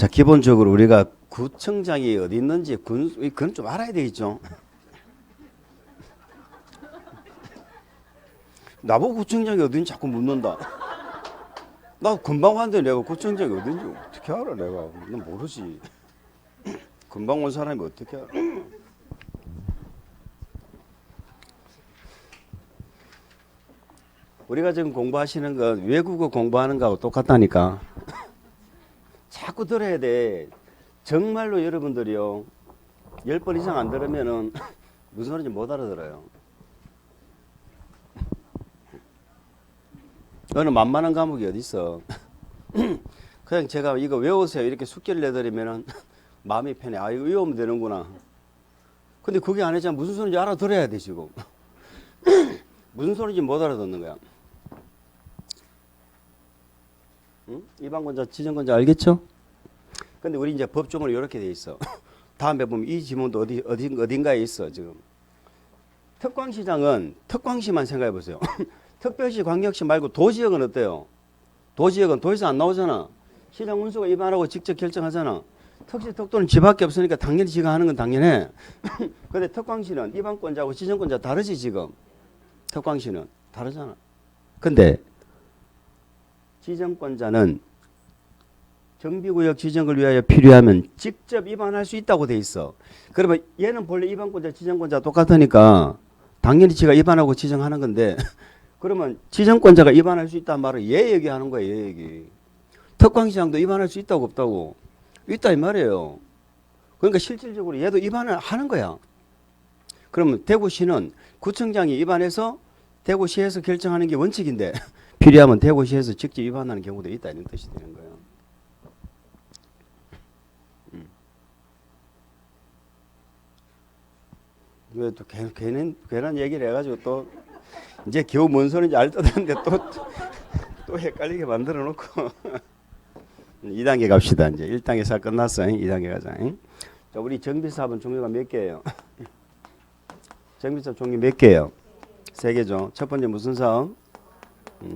자, 기본적으로 우리가 구청장이 어디 있는지 그건 좀 알아야 되겠죠. 나보고 구청장이 어딘지 자꾸 묻는다. 나 금방 왔는데 내가 구청장이 어딘지 어떻게 알아 내가. 난 모르지. 금방 온 사람이 어떻게 알아. 우리가 지금 공부하시는 건 외국어 공부하는 거하고 똑같다니까. 자꾸 들어야 돼. 정말로 여러분들이요. 10번 이상 안 들으면은 무슨 소리인지 못 알아들어요. 어느 만만한 과목이 어디 있어. 그냥 제가 이거 외우세요 이렇게 숙제를 내드리면은 마음이 편해. 아, 이거 외우면 되는구나. 근데 그게 아니잖아. 무슨 소리인지 알아들어야 돼 지금. 무슨 소리인지 못 알아듣는 거야. 응? 이방권자, 지정권자 알겠죠? 근데 우리 이제 법조문이 이렇게 돼 있어. 다음에 보면 이 지문도 어딘가에 있어 지금. 특광시장은 특광시만 생각해 보세요. 특별시, 광역시 말고 도지역은 어때요? 도지역은 도에서 안 나오잖아. 시장 운수가 입안하고 직접 결정하잖아. 특시, 특도는 지밖에 없으니까 당연히 지가 하는 건 당연해. 근데 특광시는 입안권자하고 지정권자 다르지 지금. 특광시는 다르잖아. 근데 지정권자는 정비구역 지정을 위하여 필요하면 직접 입안할 수 있다고 돼 있어. 그러면 얘는 본래 입안권자, 지정권자 똑같으니까 당연히 지가 입안하고 지정하는 건데 그러면 지정권자가 입안할 수 있다는 말은 얘 얘기하는 거야. 얘 얘기. 특광시장도 입안할 수 있다고 없다고? 있다 이 말이에요. 그러니까 실질적으로 얘도 입안을 하는 거야. 그러면 대구시는 구청장이 입안해서 대구시에서 결정하는 게 원칙인데 필요하면 대구시에서 직접 입안하는 경우도 있다 이런 뜻이 되는 거예요. 왜 또 괜한 얘기를 해가지고 또 이제 겨우 뭔 소리인지 알 듯한데 또 헷갈리게 만들어 놓고 2단계 갑시다. 이제 1단계 끝났어. 2단계 가자. 자, 우리 정비사업은 종류가 몇 개예요? 정비사업 종류 몇 개예요? 3개죠. 첫 번째 무슨 사업?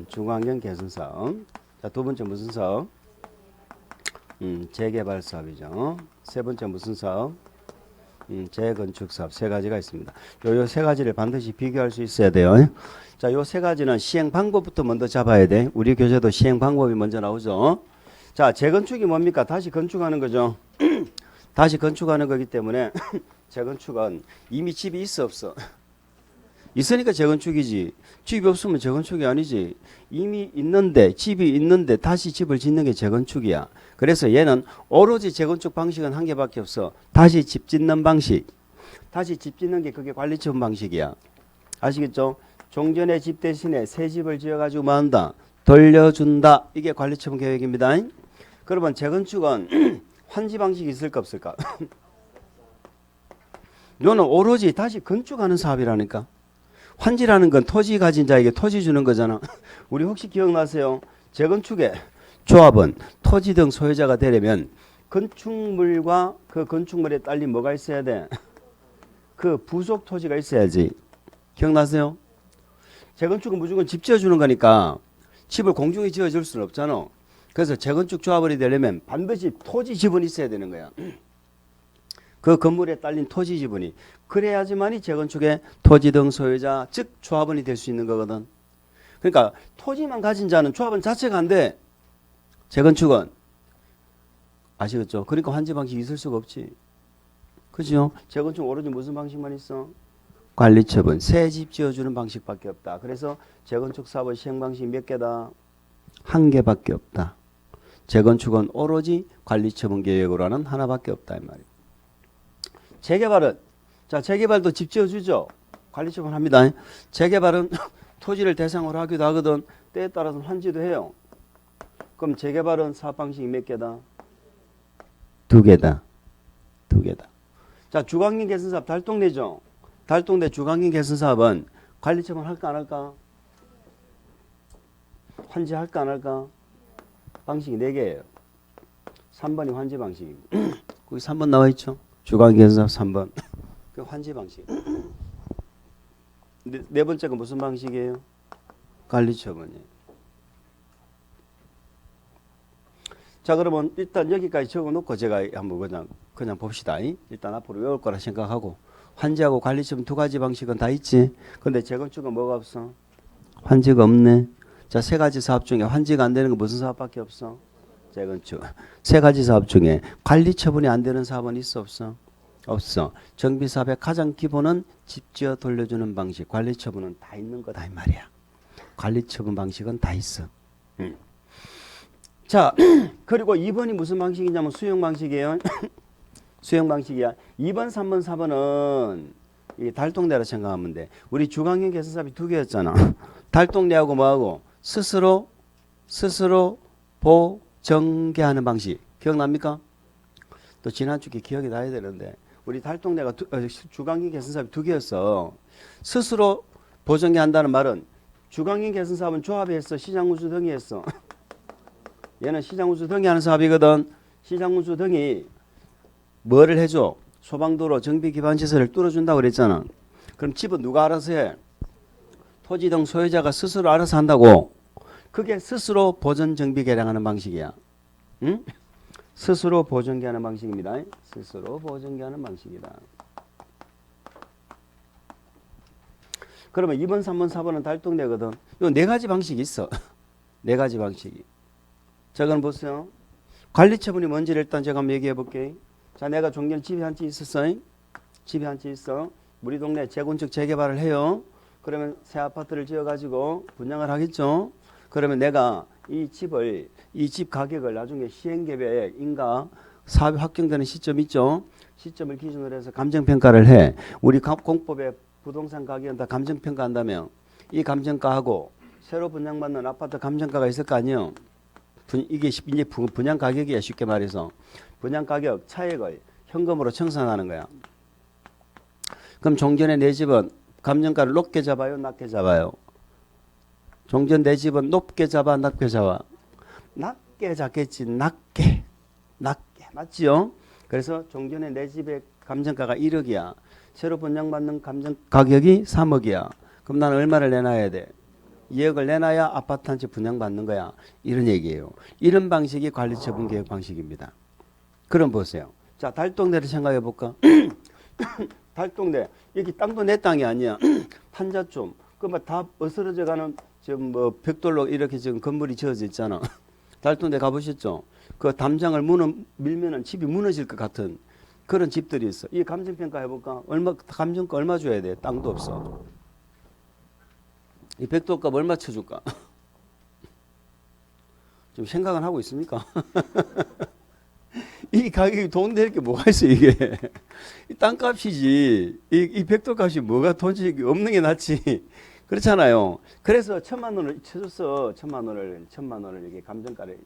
중환경 개선 사업. 자, 두 번째 무슨 사업? 재개발 사업이죠. 세 번째 무슨 사업? 재건축 사업. 3가지가 있습니다. 요 3가지를 반드시 비교할 수 있어야 돼요. 자, 요 3가지는 시행 방법부터 먼저 잡아야 돼. 우리 교재도 시행 방법이 먼저 나오죠. 자, 재건축이 뭡니까? 다시 건축하는 거죠. 다시 건축하는 거기 때문에 재건축은 이미 집이 있어 없어? 있으니까 재건축이지. 집이 없으면 재건축이 아니지. 이미 있는데 집이 있는데 다시 집을 짓는 게 재건축이야. 그래서 얘는 오로지 재건축 방식은 한 개밖에 없어. 다시 집 짓는 방식. 다시 집 짓는 게 그게 관리처분 방식이야. 아시겠죠? 종전의 집 대신에 새 집을 지어가지고 뭐 한다? 돌려준다. 이게 관리처분 계획입니다. 그러면 재건축은 환지 방식이 있을까 없을까? 이거는 오로지 다시 건축하는 사업이라니까. 환지라는 건 토지 가진 자에게 토지 주는 거잖아. 우리 혹시 기억나세요? 재건축의 조합은 토지 등 소유자가 되려면 건축물과 그 건축물에 딸린 뭐가 있어야 돼? 그 부속 토지가 있어야지. 기억나세요? 재건축은 무조건 집 지어주는 거니까 집을 공중에 지어줄 수는 없잖아. 그래서 재건축 조합원이 되려면 반드시 토지 지분이 있어야 되는 거야. 그 건물에 딸린 토지 지분이. 그래야지만이 재건축의 토지 등 소유자, 즉 조합원이 될 수 있는 거거든. 그러니까 토지만 가진 자는 조합원 자체가 안 돼. 재건축은. 아시겠죠? 그러니까 환지 방식이 있을 수가 없지. 그죠? 재건축 오로지 무슨 방식만 있어? 관리처분. 새 집 지어주는 방식밖에 없다. 그래서 재건축 사업의 시행 방식이 몇 개다? 1개밖에 없다. 재건축은 오로지 관리처분 계획으로 하는 하나밖에 없다 이 말이에요. 재개발은 자 재개발도 집 지어주죠. 관리처분 합니다. 재개발은 토지를 대상으로 하기도 하거든. 때에 따라서는 환지도 해요. 그럼 재개발은 사업 방식이 몇 개다? 2개다. 2개다. 자 주거환경 개선 사업 달동네죠. 달동네 주거환경 개선 사업은 관리처분 할까 안 할까? 환지 할까 안 할까? 방식이 4개예요. 3번이 환지 방식입니다. 거기 3번 나와 있죠. 주거환경 개선 사업 3번. 그 환지 방식. 네 번째가 무슨 방식이에요? 관리처분이에요. 자, 그러면 일단 여기까지 적어놓고 제가 한번 그냥 봅시다. 일단 앞으로 외울 거라 생각하고. 환지하고 관리처분 두 가지 방식은 다 있지. 근데 재건축은 뭐가 없어? 환지가 없네. 자, 세 가지 사업 중에 환지가 안 되는 건 무슨 사업밖에 없어? 재건축. 세 가지 사업 중에 관리처분이 안 되는 사업은 있어 없어? 없어. 정비사업의 가장 기본은 집 지어 돌려주는 방식. 관리처분은 다 있는 거다 이 말이야. 관리처분 방식은 다 있어. 자, 그리고 2번이 무슨 방식이냐면 수용 방식이에요. 수용 방식이야. 2번, 3번, 4번은 이 달동네라 생각하면 돼. 우리 주간경 개선사업이 두 개였잖아. 달동네하고 뭐하고 스스로 보정계하는 방식. 기억납니까? 또 지난 주에 기억이 나야 되는데 우리 달동네가 주간경 개선사업이 두 개였어. 스스로 보정계한다는 말은 주간경 개선사업은 조합했어. 시장운수 등이 했어. 얘는 시장운수 등이 하는 사업이거든. 시장운수 등이 뭐를 해줘? 소방도로 정비기반시설을 뚫어준다고 그랬잖아. 그럼 집은 누가 알아서 해? 토지 등 소유자가 스스로 알아서 한다고. 그게 스스로 보전 정비 개량하는 방식이야. 응? 스스로 보정계하는 방식입니다. 스스로 보정계하는 방식이다. 그러면 2번, 3번, 4번은 달동네거든. 요 네 가지 방식이 있어. 네 가지 방식이. 자, 그럼 보세요. 관리처분이 뭔지를 일단 제가 한번 얘기해 볼게요. 자, 내가 종전 집이 한 채 있었어. 집이 한 채 있어. 우리 동네 재건축 재개발을 해요. 그러면 새 아파트를 지어가지고 분양을 하겠죠. 그러면 내가 이 집 가격을 나중에 시행계획인가 사업이 확정되는 시점 있죠. 시점을 기준으로 해서 감정평가를 해. 우리 공법에 부동산 가격은 다 감정평가한다며. 이 감정가하고 새로 분양받는 아파트 감정가가 있을 거 아니에요. 이게 이제 분양 가격이야. 쉽게 말해서. 분양 가격 차액을 현금으로 청산하는 거야. 그럼 종전에 내 집은 감정가를 높게 잡아요? 낮게 잡아요? 종전 내 집은 높게 잡아? 낮게 잡아? 낮게 잡겠지. 낮게. 맞지요? 그래서 종전에 내 집의 감정가가 1억이야. 새로 분양받는 감정 가격이 3억이야. 그럼 나는 얼마를 내놔야 돼? 2억을 내놔야 아파트 한 채 분양받는 거야. 이런 얘기예요. 이런 방식이 관리처분 계획 방식입니다. 그럼 보세요. 자, 달동네를 생각해 볼까? 달동네. 여기 땅도 내 땅이 아니야. 판자촌. 그러면 다 어스러져 가는 지금 뭐 벽돌로 이렇게 지금 건물이 지어져 있잖아. 달동네 가보셨죠? 그 담장을 밀면은 집이 무너질 것 같은 그런 집들이 있어. 이 감정평가 해볼까? 감정가 얼마 줘야 돼? 땅도 없어. 이 벽돌값 얼마 쳐줄까? 좀 생각은 하고 있습니까? 이 가격이 돈 될 게 뭐가 있어, 이게. 이 땅값이지. 이 벽돌값이 뭐가 돈이 없는 게 낫지. 그렇잖아요. 그래서 1,000만 원을 쳐줬어. 1,000만 원을 이렇게 감정가를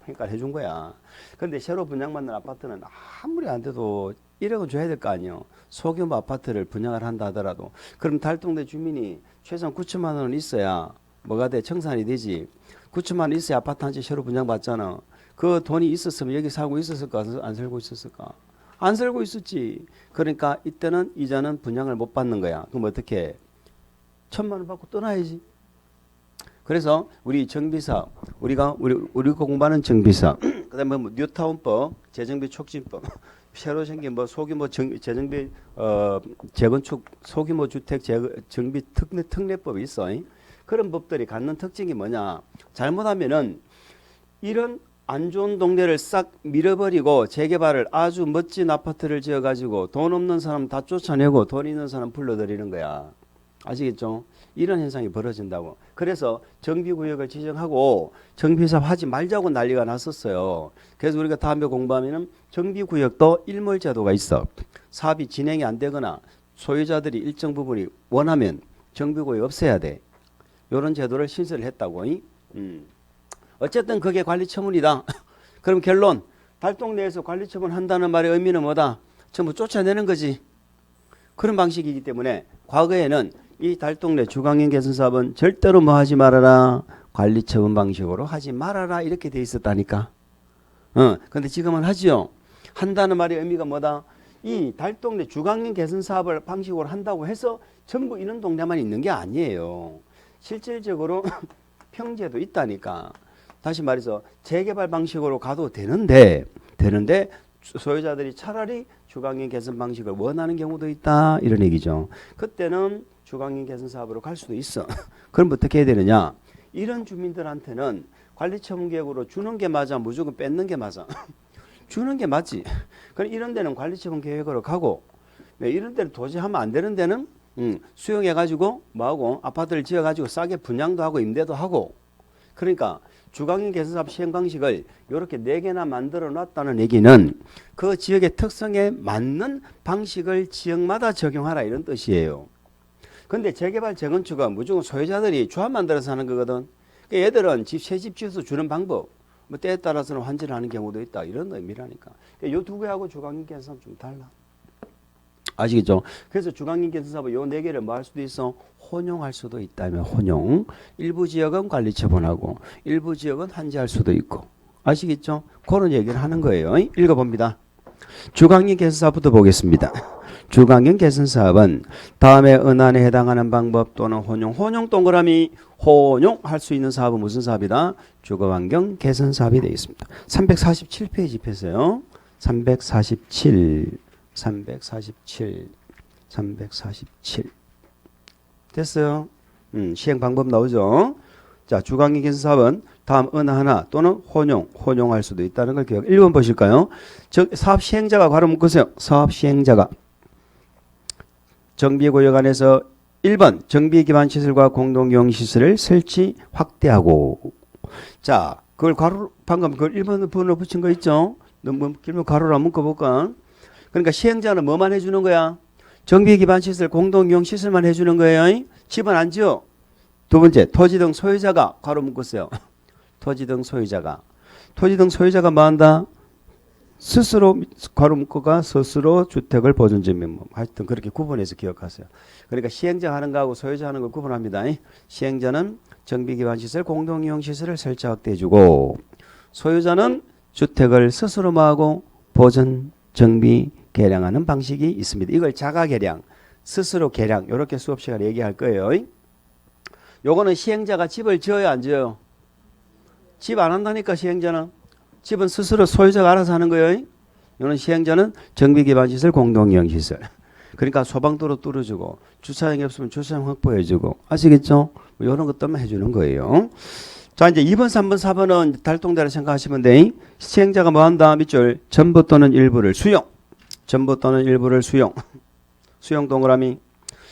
평가를 해준 거야. 그런데 새로 분양받는 아파트는 아무리 안 돼도 1억은 줘야 될 거 아니에요. 소규모 아파트를 분양을 한다 하더라도. 그럼 달동네 주민이 최소한 9천만 원은 있어야 뭐가 돼? 청산이 되지. 9천만 원 있어야 아파트 한 채 새로 분양받잖아. 그 돈이 있었으면 여기 살고 있었을까? 안 살고 있었을까? 안 살고 있었지. 그러니까 이때는 이자는 분양을 못 받는 거야. 그럼 어떻게 해? 1,000만 원 받고 떠나야지. 그래서 우리 정비사 우리가 공부하는 정비사 그다음에 뭐 뉴타운법, 재정비 촉진법, 새로 생긴 뭐 소규모 재정비 재건축 소규모 주택 정비 특례법이 있어. 그런 법들이 갖는 특징이 뭐냐? 잘못하면은 이런 안 좋은 동네를 싹 밀어버리고 재개발을 아주 멋진 아파트를 지어가지고 돈 없는 사람 다 쫓아내고 돈 있는 사람 불러들이는 거야. 아시겠죠? 이런 현상이 벌어진다고. 그래서 정비구역을 지정하고 정비사업 하지 말자고 난리가 났었어요. 그래서 우리가 다음에 공부하면 정비구역도 일몰제도가 있어. 사업이 진행이 안 되거나 소유자들이 일정 부분이 원하면 정비구역 없애야 돼. 이런 제도를 신설을 했다고. 어쨌든 그게 관리처분이다. 그럼 결론. 달동네에서 관리처분 한다는 말의 의미는 뭐다? 전부 쫓아내는 거지. 그런 방식이기 때문에 과거에는 이 달동네 주간경 개선 사업은 절대로 뭐 하지 말아라. 관리처분 방식으로 하지 말아라. 이렇게 돼 있었다니까. 근데 지금은 하지요. 한다는 말의 의미가 뭐다? 이 달동네 주간경 개선 사업을 방식으로 한다고 해서 전부 이런 동네만 있는 게 아니에요. 실질적으로 평지에도 있다니까. 다시 말해서 재개발 방식으로 가도 되는데 소유자들이 차라리 주거환경 개선 방식을 원하는 경우도 있다 이런 얘기죠. 그때는 주거환경 개선 사업으로 갈 수도 있어. 그럼 어떻게 해야 되느냐? 이런 주민들한테는 관리처분계획으로 주는 게 맞아, 무조건 뺏는 게 맞아? 주는 게 맞지. 그럼 이런 데는 관리처분계획으로 가고, 이런 데는 도저히 하면 안 되는 데는 수용해가지고 뭐하고 아파트를 지어가지고 싸게 분양도 하고 임대도 하고. 그러니까 주거환경 개선사업 시행 방식을 이렇게 4개나 만들어 놨다는 얘기는 그 지역의 특성에 맞는 방식을 지역마다 적용하라 이런 뜻이에요. 근데 재개발 재건축은 무조건 소유자들이 조합 만들어서 하는 거거든. 그러니까 얘들은 새집 지어서 주는 방법, 뭐 때에 따라서는 환지를 하는 경우도 있다 이런 의미라니까. 그러니까 요 두 개하고 주거환경 개선사업 좀 달라. 아시겠죠? 그래서 주거환경 개선사업 요 4개를 뭐 할 수도 있어? 혼용할 수도 있다면 혼용. 일부 지역은 관리처분하고 일부 지역은 환지할 수도 있고. 아시겠죠? 그런 얘기를 하는 거예요. 읽어봅니다. 주거환경 개선사업부터 보겠습니다. 주거환경 개선사업은 다음에 은안에 해당하는 방법 또는 혼용 동그라미 혼용할 수 있는 사업은 무슨 사업이다? 주거환경 개선사업이 되어 있습니다. 347페이지 펴세요. 347 됐어요. 시행 방법 나오죠. 자, 주거환경 개선사업은 다음 어느 하나 또는 혼용할 수도 있다는 걸 기억. 1번 보실까요? 사업 시행자가 괄호 묶으세요. 사업 시행자가 정비구역 안에서 1번 정비기반시설과 공동이용시설을 설치 확대하고. 자, 그걸 괄호 방금 그걸 1번 번호 붙인 거 있죠? 너무 길면 괄호로 묶어볼까? 그러니까 시행자는 뭐만 해주는 거야? 정비기반시설 공동이용시설만 해주는 거예요. 집은 안 지어. 두 번째 토지 등 소유자가 괄호 묶었어요. 토지 등 소유자가 뭐 한다? 스스로 괄호 묶어가 스스로 주택을 보존점이 하여튼 그렇게 구분해서 기억하세요. 그러니까 시행자 하는 거하고 소유자 하는 걸 구분합니다. 시행자는 정비기반시설 공동이용시설을 설치 확대해주고 소유자는 주택을 스스로 뭐하고 보존 정비 개량하는 방식이 있습니다. 이걸 자가 개량, 스스로 개량 이렇게 수업 시간에 얘기할 거예요. 요거는 시행자가 집을 지어야 안 지어요? 집 안 한다니까 시행자는. 집은 스스로 소유자가 알아서 하는 거예요. 이거는 시행자는 정비기반시설 공동이용시설. 그러니까 소방도로 뚫어주고 주차장이 없으면 주차장 확보해주고. 아시겠죠? 뭐 이런 것들만 해주는 거예요. 자, 이제 2번, 3번, 4번은 달동대로 생각하시면 돼. 시행자가 뭐 한다? 밑줄 전부 또는 일부를 수용. 전부 또는 일부를 수용. 수용 동그라미.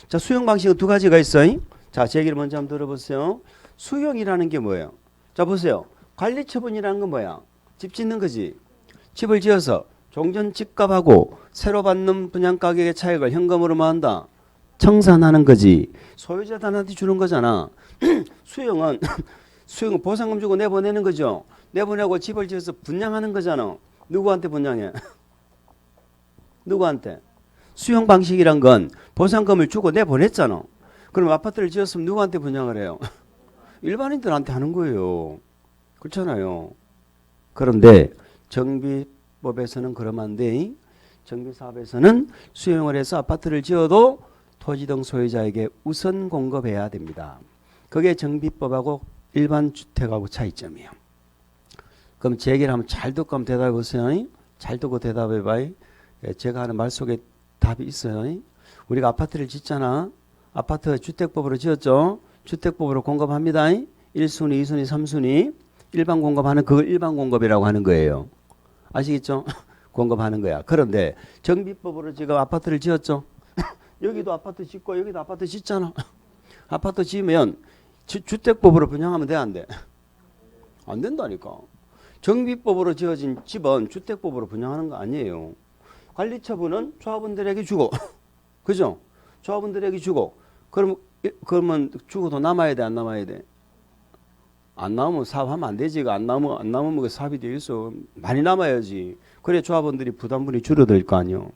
자, 수용 방식은 두 가지가 있어요. 자, 제 얘기를 먼저 한번 들어보세요. 수용이라는 게 뭐예요? 자, 보세요. 관리처분이라는 건 뭐야? 집 짓는 거지. 집을 지어서 종전 집값하고 새로 받는 분양 가격의 차익을 현금으로 뭐 한다? 청산하는 거지. 소유자단한테 주는 거잖아. 수용은 보상금 주고 내보내는 거죠. 내보내고 집을 지어서 분양하는 거잖아. 누구한테 분양해? 누구한테? 수용 방식이란 건 보상금을 주고 내보냈잖아. 그럼 아파트를 지었으면 누구한테 분양을 해요? 일반인들한테 하는 거예요. 그렇잖아요. 그런데 정비법에서는 그러면 안 돼. 정비사업에서는 수용을 해서 아파트를 지어도 토지 등 소유자에게 우선 공급해야 됩니다. 그게 정비법하고 일반 주택하고 차이점이에요. 그럼 제 얘기를 한번 잘 듣고 한번 대답해 보세요. 잘 듣고 대답해 봐요. 제가 하는 말 속에 답이 있어요. 우리가 아파트를 짓잖아. 아파트 주택법으로 지었죠. 주택법으로 공급합니다. 1순위, 2순위, 3순위. 일반 공급하는 그걸 일반 공급이라고 하는 거예요. 아시겠죠? 공급하는 거야. 그런데 정비법으로 지금 아파트를 지었죠. 여기도 아파트 짓고 여기도 아파트 짓잖아. 아파트 지으면 주택법으로 분양하면 돼, 안 돼? 안 된다니까. 정비법으로 지어진 집은 주택법으로 분양하는 거 아니에요. 관리처분은 조합원들에게 주고, 그죠? 조합원들에게 주고, 그러면 주고도 남아야 돼, 안 남아야 돼? 안 나오면 사업하면 안 되지. 안 나오면 그 사업이 되어 있어. 많이 남아야지. 그래 조합원들이 부담분이 줄어들 거 아니요.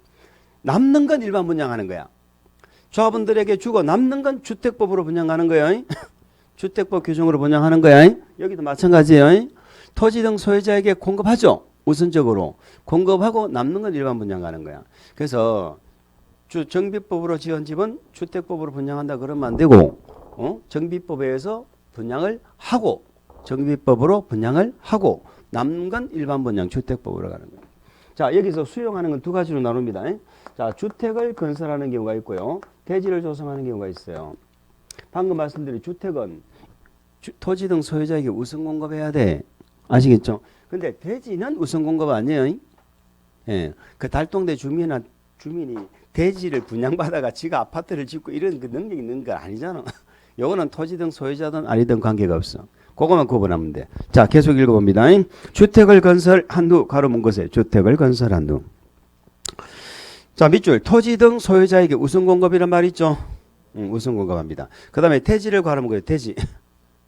남는 건 일반 분양하는 거야. 조합원들에게 주고 남는 건 주택법으로 분양하는 거야. 주택법 규정으로 분양하는 거야. 여기도 마찬가지예요. 토지 등 소유자에게 공급하죠. 우선적으로 공급하고 남는 건 일반 분양하는 거야. 그래서 정비법으로 지은 집은 주택법으로 분양한다 그러면 안 되고, 정비법에 의해서 분양을 하고 정비법으로 분양을 하고 남는 건 일반 분양 주택법으로 가는 거예요. 자, 여기서 수용하는 건 두 가지로 나눕니다. 자, 주택을 건설하는 경우가 있고요. 대지를 조성하는 경우가 있어요. 방금 말씀드린 주택은 토지 등 소유자에게 우선 공급해야 돼. 아시겠죠? 근데 대지는 우선 공급 아니에요. 예. 그 달동네 주민이 대지를 분양받아가 지가 아파트를 짓고 이런 그 능력이 있는 거 아니잖아. 요거는 토지 등 소유자든 아니든 관계가 없어. 그거만 구분하면 돼. 자, 계속 읽어봅니다. 주택을 건설한 후 가로 문 것에 주택을 건설한 후. 자, 밑줄 토지 등 소유자에게 우선 공급이란 말 있죠. 우선 공급합니다. 그 다음에 대지를 가로 문 거예요.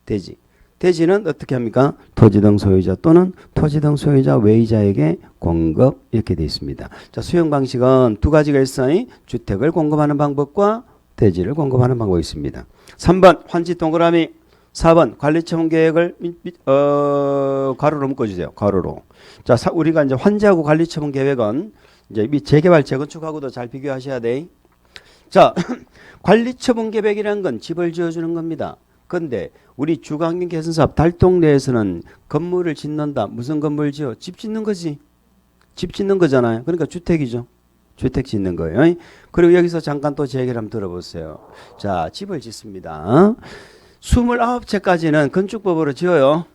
대지. 대지는 어떻게 합니까? 토지 등 소유자 또는 토지 등 소유자 외의자에게 공급 이렇게 되어 있습니다. 자, 수용 방식은 두 가지가 있어요. 주택을 공급하는 방법과 대지를 공급하는 방법이 있습니다. 3번 환지 동그라미, 4번 관리처분 계획을 가로로 묶어주세요. 가로로. 자, 우리가 이제 환지하고 관리처분 계획은 이제 재개발 재건축하고도 잘 비교하셔야 돼. 자, 관리처분 계획이라는 건 집을 지어주는 겁니다. 근데 우리 주거환경 개선 사업 달동네에서는 건물을 짓는다. 무슨 건물 지어? 집 짓는 거지. 집 짓는 거잖아요. 그러니까 주택이죠. 주택 짓는 거예요. 그리고 여기서 잠깐 또 제 얘기를 한번 들어보세요. 자, 집을 짓습니다. 29채까지는 건축법으로 지어요.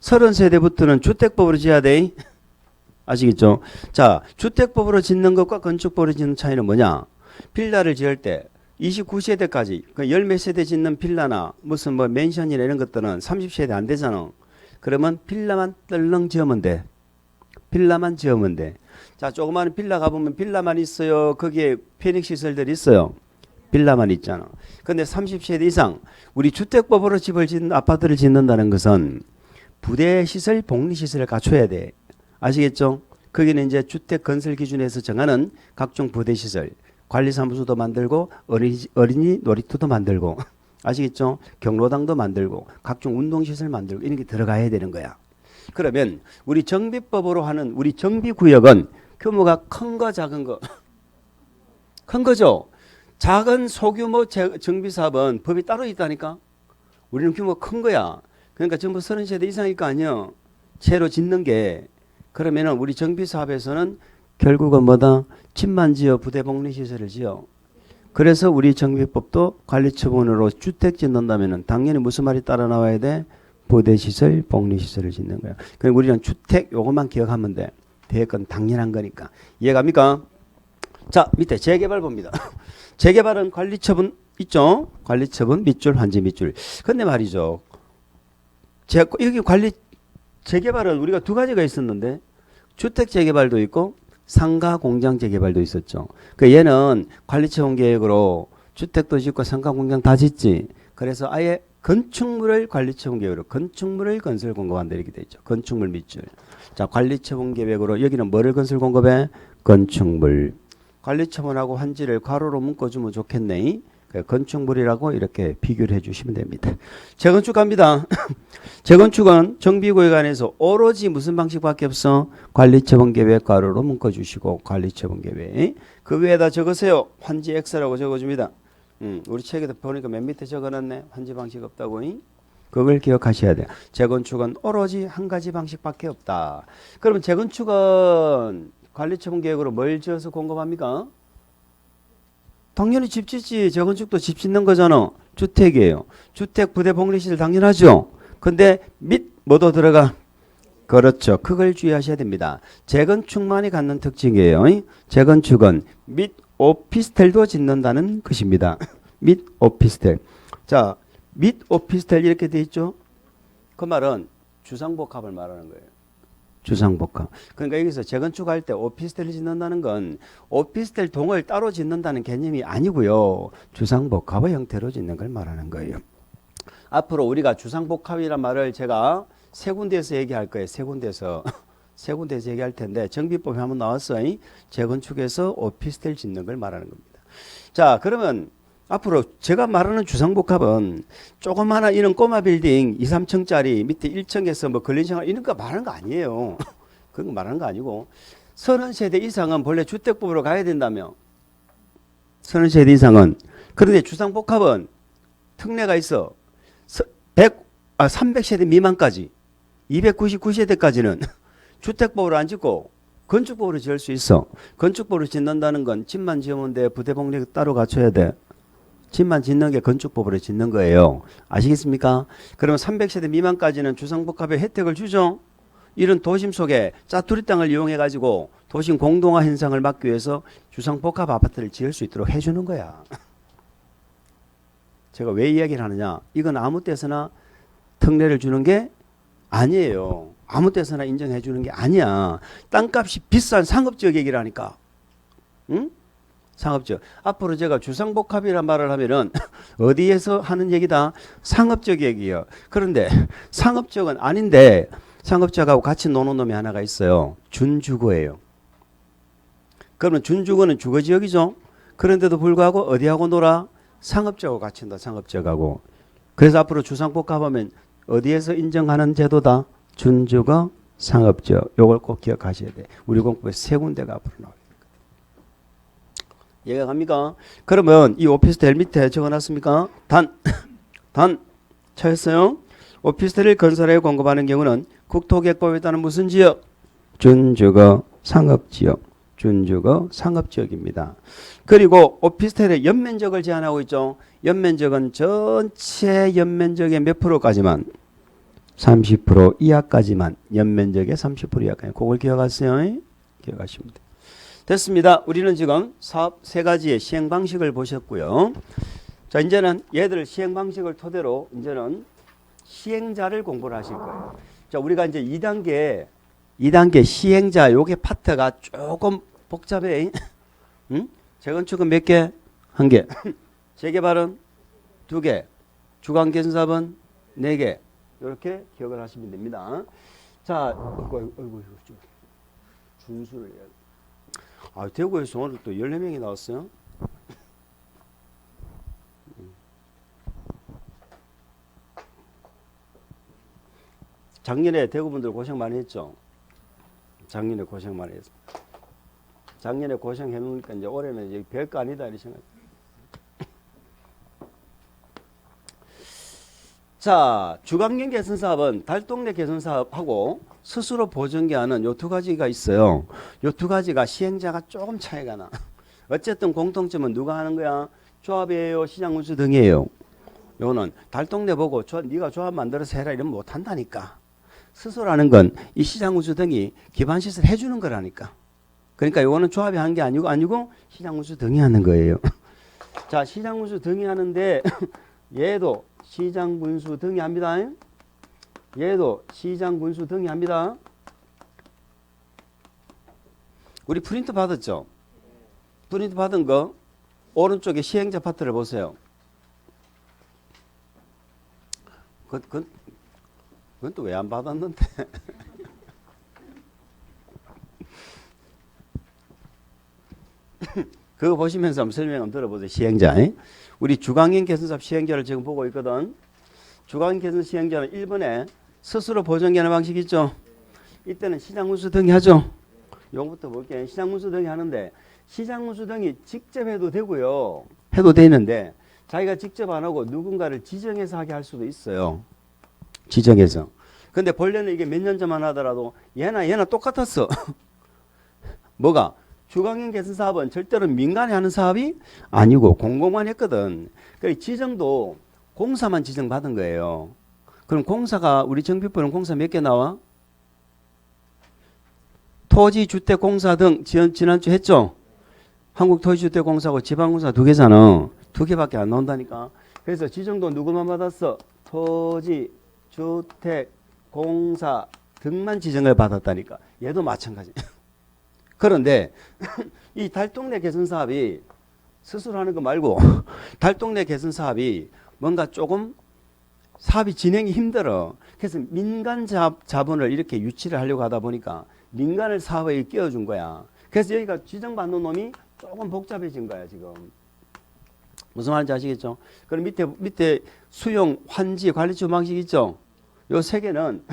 30세대부터는 주택법으로 지어야 돼. 아시겠죠? 자, 주택법으로 짓는 것과 건축법으로 짓는 차이는 뭐냐? 빌라를 지을 때 29세대까지 그 열 몇 세대 짓는 빌라나 무슨 뭐 맨션이나 이런 것들은 30세대 안 되잖아. 그러면 빌라만 떨렁 지으면 돼. 빌라만 지으면 돼. 자, 조그마한 빌라 가보면 빌라만 있어요. 거기에 편익 시설들이 있어요. 빌라만 있잖아. 근데 30세대 이상 우리 주택법으로 집을 짓는 아파트를 짓는다는 것은 부대 시설, 복리 시설을 갖춰야 돼. 아시겠죠? 거기는 이제 주택 건설 기준에서 정하는 각종 부대 시설, 관리사무소도 만들고 어린이 놀이터도 만들고 아시겠죠? 경로당도 만들고 각종 운동시설 만들고 이런 게 들어가야 되는 거야. 그러면 우리 정비법으로 하는 우리 정비구역은 규모가 큰 거 작은 거 큰 거죠. 작은 소규모 정비사업은 법이 따로 있다니까. 우리는 규모가 큰 거야. 그러니까 전부 30세대 이상일 거 아니야. 채로 짓는 게. 그러면은 우리 정비사업에서는 결국은 뭐다? 집만 지어 부대 복리시설을 지어. 그래서 우리 정비법도 관리처분으로 주택 짓는다면은 당연히 무슨 말이 따라 나와야 돼? 부대시설, 복리시설을 짓는 거야. 그럼 우리는 주택 요것만 기억하면 돼. 대건 당연한 거니까. 이해갑니까? 자, 밑에 재개발 봅니다. 재개발은 관리처분 있죠? 관리처분 밑줄, 환지 밑줄. 근데 말이죠. 여기 재개발은 우리가 두 가지가 있었는데 주택 재개발도 있고 상가 공장 재개발도 있었죠. 그 얘는 관리처분 계획으로 주택도 짓고 상가 공장 다 짓지. 그래서 아예 건축물을 관리처분 계획으로 건축물을 건설 공급한다 이렇게 돼 있죠. 건축물 밑줄. 자, 관리처분 계획으로 여기는 뭐를 건설 공급해? 건축물. 관리처분하고 환지를 괄호로 묶어주면 좋겠네. 건축물이라고 이렇게 비교를 해주시면 됩니다. 재건축 갑니다. 재건축은 정비구역 안에서 오로지 무슨 방식밖에 없어? 관리처분 계획 괄호로 묶어주시고 관리처분 계획. 그 위에다 적으세요. 환지 X라고 적어줍니다. 우리 책에도 보니까 맨 밑에 적어놨네. 환지 방식 없다고. 그걸 기억하셔야 돼요. 재건축은 오로지 한 가지 방식밖에 없다. 그러면 재건축은 관리처분 계획으로 뭘 지어서 공급합니까? 당연히 집 짓지. 재건축도 집 짓는 거잖아. 주택이에요. 주택 부대 복리시설 당연하죠. 근데 밑 뭐도 들어가? 그렇죠. 그걸 주의하셔야 됩니다. 재건축만이 갖는 특징이에요. 재건축은 밑 오피스텔도 짓는다는 것입니다. 밑 오피스텔. 자, 밑 오피스텔 이렇게 돼 있죠. 그 말은 주상복합을 말하는 거예요. 주상복합. 그러니까 여기서 재건축할 때 오피스텔을 짓는다는 건 오피스텔 동을 따로 짓는다는 개념이 아니고요. 주상복합의 형태로 짓는 걸 말하는 거예요. 앞으로 우리가 주상복합이란 말을 제가 세 군데에서 얘기할 거예요. 세 군데에서 얘기할 텐데 정비법에 한번 나왔어요. 재건축에서 오피스텔 짓는 걸 말하는 겁니다. 자, 그러면 앞으로 제가 말하는 주상복합은 조그마한 이런 꼬마 빌딩 2, 3층짜리 밑에 1층에서 뭐 근린생활 이런 거 말하는 거 아니에요. 그런 거 말하는 거 아니고 30세대 이상은 본래 주택법으로 가야 된다며. 30세대 이상은. 그런데 주상복합은 특례가 있어. 300세대 미만까지 299세대까지는 주택법으로 안 짓고 건축법으로 지을 수 있어. 건축법으로 짓는다는 건 집만 지으면 돼. 부대복리 따로 갖춰야 돼. 집만 짓는 게 건축법으로 짓는 거예요. 아시겠습니까? 그러면 300세대 미만까지는 주상복합의 혜택을 주죠. 이런 도심 속에 짜투리 땅을 이용해 가지고 도심 공동화 현상을 막기 위해서 주상복합 아파트를 지을 수 있도록 해주는 거야. 제가 왜 이야기를 하느냐? 이건 아무 때서나 특례를 주는 게 아니에요. 아무 때서나 인정해 주는 게 아니야. 땅값이 비싼 상업지역 얘기를 하니까. 응? 상업지역. 앞으로 제가 주상복합이란 말을 하면은 어디에서 하는 얘기다? 상업지역 얘기예요. 그런데 상업지역은 아닌데 상업지역하고 같이 노는 놈이 하나가 있어요. 준주거예요. 그러면 준주거는 주거지역이죠. 그런데도 불구하고 어디하고 놀아? 상업지역하고 같이 논다. 상업지역하고. 그래서 앞으로 주상복합하면 어디에서 인정하는 제도다? 준주거 상업지역. 요걸 꼭 기억하셔야 돼. 우리 공부에 세 군데가 앞으로 나와요. 이해가 갑니까? 그러면 이 오피스텔 밑에 적어놨습니까? 찾았어요? 오피스텔을 건설해 공급하는 경우는 국토계획법에 따른 무슨 지역? 준주거 상업지역. 준주거 상업지역입니다. 그리고 오피스텔의 연면적을 제한하고 있죠. 연면적은 전체 연면적의 몇 프로까지만? 30% 이하까지만. 연면적의 30% 이하까지. 그걸 기억하세요. 기억하시면 돼요. 됐습니다. 우리는 지금 사업 세 가지의 시행 방식을 보셨고요. 자, 이제는 얘들 시행 방식을 토대로 이제는 시행자를 공부를 하실 거예요. 자, 우리가 이제 2단계 시행자 요게 파트가 조금 복잡해. 응? 재건축은 몇 개? 한 개. 재개발은 두 개. 주간개선사업은 네 개. 이렇게 기억을 하시면 됩니다. 자, 준수를 해야 돼. 대구에서 오늘 또 14명이 나왔어요. 작년에 대구분들 고생 많이 했죠. 작년에 고생 많이 했어. 작년에 고생해 놓으니까 이제 올해는 이제 별거 아니다 이렇게 생각. 자, 주간경 개선 사업은 달동네 개선 사업하고 스스로 보증계하는 요 두 가지가 있어요. 요 두 가지가 시행자가 조금 차이가 나. 어쨌든 공통점은 누가 하는 거야? 조합이에요, 시장운수 등이에요. 요거는 달동네 보고 네가 조합 만들어서 해라 이러면 못 한다니까. 스스로 하는 건 이 시장운수 등이 기반시설 해주는 거라니까. 그러니까 요거는 조합이 하는 게 아니고 시장운수 등이 하는 거예요. 자, 시장운수 등이 하는데 얘도 시장군수 등이 합니다. 얘도 시장군수 등이 합니다. 우리 프린트 받았죠? 프린트 받은 거 오른쪽에 시행자 파트를 보세요. 그건 또 왜 안 받았는데? 그거 보시면서 한번 설명 한번 들어보세요. 시행자. 우리 주간경 개선사업 시행자를 지금 보고 있거든. 주간경 개선 시행자는 1번에 스스로 보증하는 방식 있죠. 이때는 시장운수 등이 하죠. 요거부터 볼게요. 시장운수 등이 하는데 시장운수 등이 직접 해도 되고요. 해도 되는데 자기가 직접 안 하고 누군가를 지정해서 하게 할 수도 있어요. 지정해서. 근데 본래는 이게 몇 년 전만 하더라도 얘나 똑같았어. 뭐가? 주간경 개선 사업은 절대로 민간이 하는 사업이 아니고 공공만 했거든. 그러니까 지정도 공사만 지정받은 거예요. 그럼 공사가 우리 정비부는 공사 몇 개 나와? 토지주택공사 등 지난주 했죠? 한국토지주택공사하고 지방공사 두 개잖아. 두 개밖에 안 나온다니까. 그래서 지정도 누구만 받았어? 토지주택공사 등만 지정을 받았다니까. 얘도 마찬가지. 그런데 이 달동네 개선 사업이 스스로 하는 거 말고 달동네 개선 사업이 뭔가 조금 사업이 진행이 힘들어. 그래서 민간 자본을 이렇게 유치를 하려고 하다 보니까 민간을 사업에 끼워준 거야. 그래서 여기가 지정받는 놈이 조금 복잡해진 거야 지금. 무슨 말인지 아시겠죠? 그럼 밑에 수용, 환지, 관리처 방식 있죠? 요 세 개는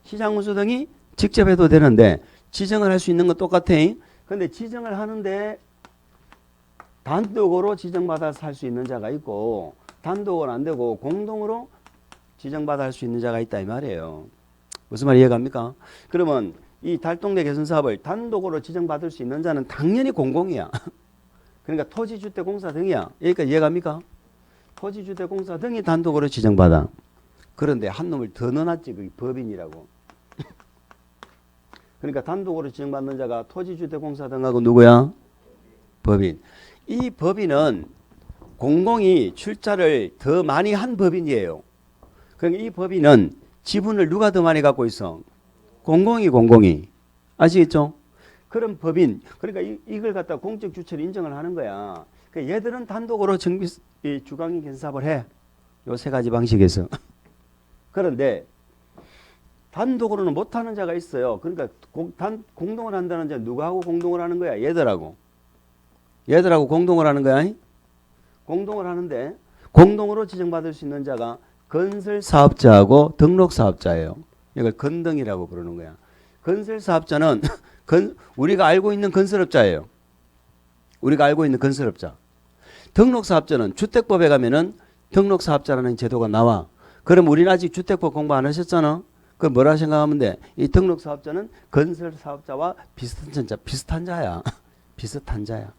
시장운수 등이 직접 해도 되는데 지정을 할 수 있는 건 똑같아. 근데 지정을 하는데 단독으로 지정받아서 할 수 있는 자가 있고 단독은 안 되고 공동으로 지정받아 할 수 있는 자가 있다 이 말이에요. 무슨 말 이해갑니까? 그러면 이 달동네 개선 사업을 단독으로 지정받을 수 있는 자는 당연히 공공이야. 그러니까 토지주택공사 등이야. 여기까지 이해갑니까? 토지주택공사 등이 단독으로 지정받아. 그런데 한 놈을 더 넣어놨지. 그게 법인이라고. 그러니까 단독으로 지정받는 자가 토지주택공사 등하고 누구야? 법인. 이 법인은 공공이 출자를 더 많이 한 법인이에요. 그러니까 이 법인은 지분을 누가 더 많이 갖고 있어? 공공이. 아시겠죠? 그런 법인. 그러니까 이걸 갖다 공적 주체를 인정을 하는 거야. 그러니까 얘들은 단독으로 주관기 개선사업을 해. 요 세 가지 방식에서. 그런데 단독으로는 못하는 자가 있어요. 그러니까 공동을 한다는 자 누구하고 공동을 하는 거야? 얘들하고 공동을 하는 거야. 공동을 하는데 공동으로 지정받을 수 있는 자가 건설사업자하고 등록사업자예요. 이걸 건등이라고 부르는 거야. 건설사업자는 우리가 알고 있는 건설업자예요. 우리가 알고 있는 건설업자. 등록사업자는 주택법에 가면은 등록사업자라는 제도가 나와. 그럼 우리는 아직 주택법 공부 안 하셨잖아. 그럼 뭐라 생각하면 돼? 이 등록사업자는 건설사업자와 비슷한 자야. 비슷한 자야.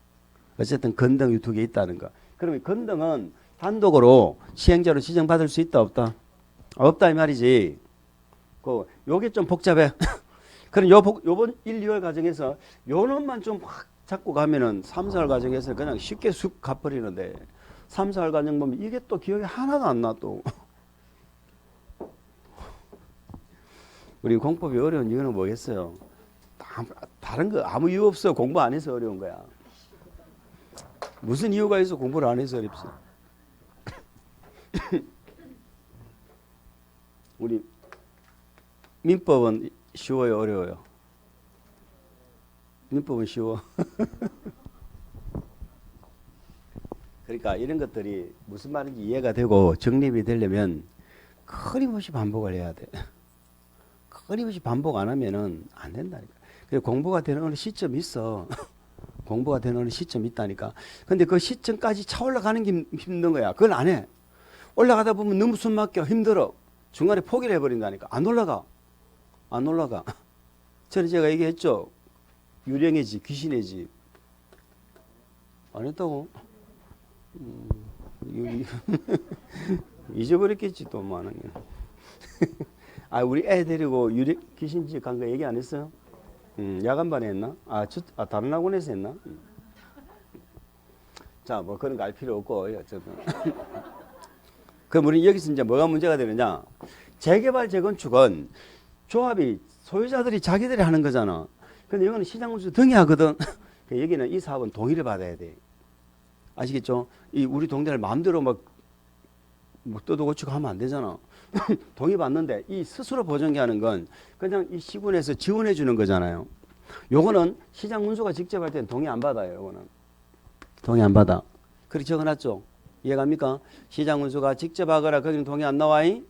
어쨌든 건등이 두 개 있다는 거. 그러면 건등은 단독으로 시행자로 지정받을 수 있다 없다? 없다 이 말이지. 요게 좀 복잡해. 그럼 요번 1, 2월 과정에서 요 놈만 좀 확 잡고 가면은 3, 4월 과정에서 그냥 쉽게 쑥 가버리는데 3, 4월 과정 보면 이게 또 기억이 하나도 안 나 또. 우리 공법이 어려운 이유는 뭐겠어요? 다른 거 아무 이유 없어. 공부 안 해서 어려운 거야. 무슨 이유가 있어 공부를 안 해서 어렵지. 우리 민법은 쉬워요 어려워요? 민법은 쉬워. 그러니까 이런 것들이 무슨 말인지 이해가 되고 정립이 되려면 끊임없이 반복을 해야 돼. 끊임없이 반복 안 하면은 안 된다니까. 그래서 공부가 되는 어느 시점이 있어. 공부가 되는 어느 시점이 있다니까. 근데 그 시점까지 차올라가는 게 힘든 거야. 그걸 안 해. 올라가다 보면 너무 숨 막혀 힘들어. 중간에 포기를 해버린다니까. 안 올라가. 전에 제가 얘기했죠. 유령의 집, 귀신의 집. 안 했다고? 잊어버렸겠지 또 많은 게. 우리 애 데리고 귀신집 간 거 얘기 안 했어요? 야간반에 했나? 다른 학원에서 했나? 자, 뭐 그런 거 알 필요 없고 어쨌든. 그럼 우리 여기서 이제 뭐가 문제가 되느냐? 재개발 재건축은 조합이 소유자들이 자기들이 하는 거잖아. 근데 이거는 시장운수 등이 하거든. 여기는 이 사업은 동의를 받아야 돼. 아시겠죠? 우리 동네를 마음대로 뭐 뜯어 고치고 하면 안 되잖아. 동의 받는데 이 스스로 보정하는 건 그냥 이 시군에서 지원해 주는 거잖아요. 요거는 시장 운수가 직접 할 때는 동의 안 받아요. 요거는 동의 안 받아. 그렇게 적어놨죠. 이해갑니까? 시장 운수가 직접 하거나 거기는 동의 안 나와이.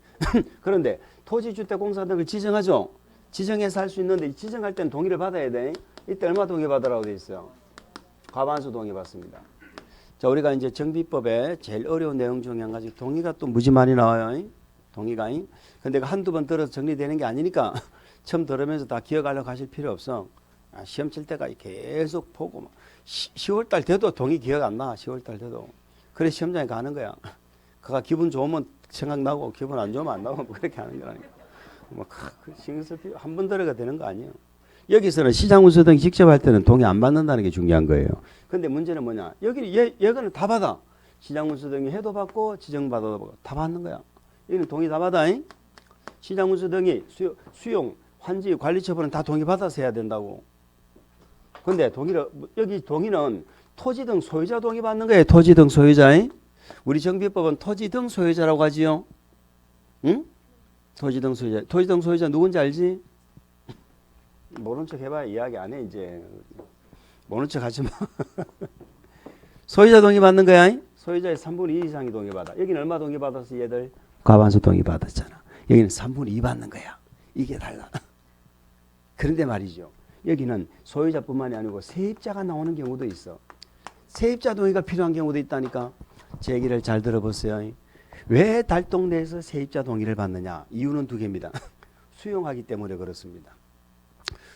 그런데 토지주택공사 등을 지정하죠. 지정해서 할 수 있는데 지정할 때는 동의를 받아야 돼. 이때 얼마 동의 받으라고 돼 있어요? 과반수 동의 받습니다. 자, 우리가 이제 정비법에 제일 어려운 내용 중에 한 가지 동의가 또 무지 많이 나와요. 동의가. 근데 한두 번 들어서 정리되는 게 아니니까 처음 들으면서 다 기억하려고 하실 필요 없어. 시험 칠 때가 계속 보고 10월달 돼도 동의 기억 안 나. 10월달 돼도. 그래 시험장에 가는 거야. 그가 기분 좋으면 생각나고 기분 안 좋으면 안 나고 그렇게 하는 거라니까. 신경 쓸 필요 한 번 들어가 되는 거 아니에요. 여기서는 시장운수 등 직접 할 때는 동의 안 받는다는 게 중요한 거예요. 근데 문제는 뭐냐? 여기는 다 받아. 시장운수 등이 해도 받고 지정받아도 받고 다 받는 거야. 여기는 동의 다 받아. 시장운수 등이 수용, 환지, 관리 처분은 다 동의 받아서 해야 된다고. 근데 여기 동의는 토지 등 소유자 동의 받는 거예요. 토지 등 소유자. 우리 정비법은 토지 등 소유자라고 하지요. 응? 토지 등 소유자 누군지 알지? 모른 척 해봐야 이야기 안 해 이제. 모른 척 하지 마. 소유자 동의 받는 거야. 소유자의 3분의 2 이상이 동의 받아. 여기는 얼마 동의 받았어 얘들? 과반수 동의 받았잖아. 여기는 3분의 2 받는 거야. 이게 달라. 그런데 말이죠. 여기는 소유자뿐만이 아니고 세입자가 나오는 경우도 있어. 세입자 동의가 필요한 경우도 있다니까. 제 얘기를 잘 들어보세요. 왜 달동 내에서 세입자 동의를 받느냐? 이유는 두 개입니다. 수용하기 때문에 그렇습니다.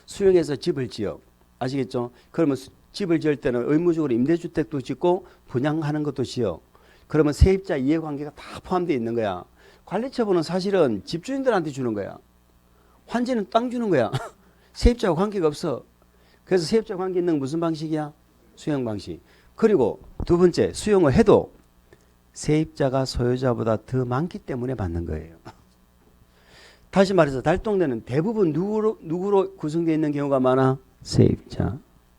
수용해서 집을 지어. 아시겠죠? 그러면 집을 지을 때는 의무적으로 임대주택도 짓고 분양하는 것도 지어. 그러면 세입자 이해관계가 다 포함되어 있는 거야. 관리처분은 사실은 집주인들한테 주는 거야. 환지는 땅 주는 거야. 세입자와 관계가 없어. 그래서 세입자 관계 있는 건 무슨 방식이야? 수용 방식. 그리고 두 번째, 수용을 해도 세입자가 소유자보다 더 많기 때문에 받는 거예요. 다시 말해서 달동네는 대부분 누구로 구성되어 있는 경우가 많아? 세입자.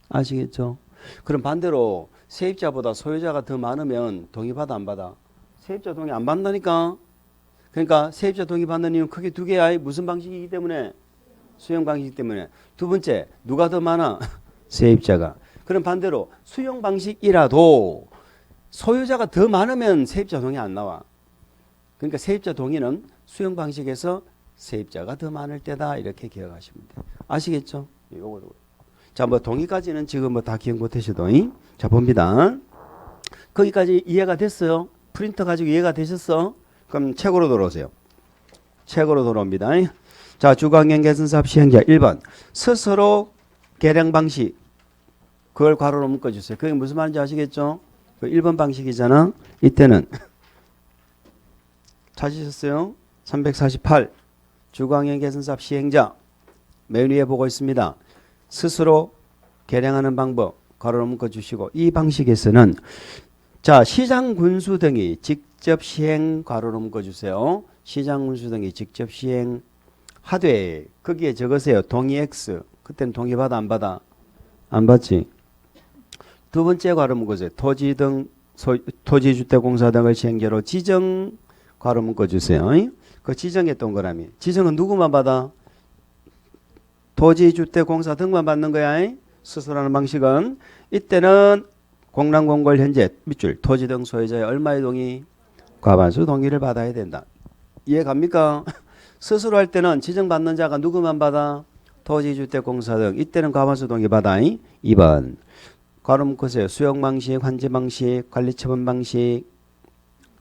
아시겠죠? 그럼 반대로 세입자보다 소유자가 더 많으면 동의받아 안 받아? 세입자 동의 안 받는다니까. 그러니까 세입자 동의 받는 이유는 크게 두 개야. 무슨 방식이기 때문에? 수용 방식이기 때문에. 두 번째, 누가 더 많아? 세입자가. 그럼 반대로 수용 방식이라도 소유자가 더 많으면 세입자 동의 안 나와. 그러니까 세입자 동의는 수용 방식에서 세입자가 더 많을 때다. 이렇게 기억하시면 돼요. 아시겠죠? 자, 뭐 동의까지는 지금 뭐 다 기억 못 하셔도. 자, 봅니다. 거기까지 이해가 됐어요? 프린터 가지고 이해가 되셨어? 그럼 책으로 돌아오세요. 책으로 돌아옵니다. 자, 주관경 개선사업 시행자 1번. 스스로 계량 방식. 그걸 괄호로 묶어주세요. 그게 무슨 말인지 아시겠죠? 그 1번 방식이잖아. 이때는 찾으셨어요? 348. 주관경 개선사업 시행자. 맨 위에 보고 있습니다. 스스로 계량하는 방법. 괄호로 묶어주시고 이 방식에서는 자, 시장 군수 등이 직접 시행 괄호로 묶어주세요. 시장 군수 등이 직접 시행 하되 거기에 적으세요. 동의 X. 그때는 동의 받아 안 받아? 안 받지. 두 번째 괄호 묶어주세요. 토지 등 토지주택공사 등을 시행자로 지정 괄호 묶어주세요. 그 지정의 동그라미. 지정은 누구만 받아? 토지주택공사 등만 받는 거야. 스스로라는 방식은 이때는 공란공고를 현재 밑줄 토지 등 소유자의 얼마의 동의? 과반수 동의를 받아야 된다. 이해 갑니까? 스스로 할 때는 지정받는 자가 누구만 받아? 토지주택공사 등. 이때는 과반수 동의 받아. 2번. 괄호 묶으세요. 수용 방식, 환지 방식, 관리처분 방식.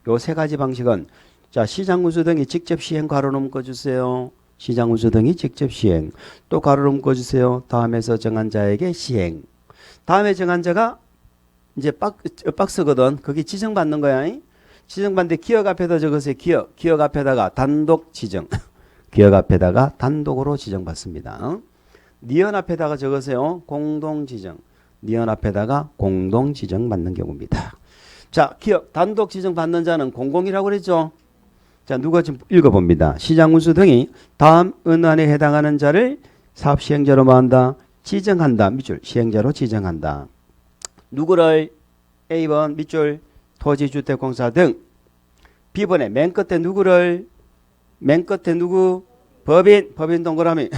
요 세 가지 방식은 자, 시장군수 등이 직접 시행 괄호로 묶어주세요. 시장군수 등이 직접 시행. 또 괄호로 묶어주세요. 다음에서 정한 자에게 시행. 다음에 정한 자가 이제 박스거든. 거기 지정받는 거야. 지정받는데 기억 앞에다 적으세요. 기억 앞에다가 단독 지정. 기억 앞에다가 단독으로 지정받습니다. 니은 앞에다가 적으세요. 공동 지정. 니은 앞에다가 공동 지정 받는 경우입니다. 자, 기억 단독 지정 받는 자는 공공이라고 그랬죠. 자, 누가 지금 읽어봅니다. 시장군수 등이 다음 은안에 해당하는 자를 사업 시행자로 뭐 한다? 지정한다. 밑줄 시행자로 지정한다. 누구를? A번 밑줄 토지주택공사 등. B번에 맨 끝에 누구를? 맨 끝에 누구? 법인 동그라미.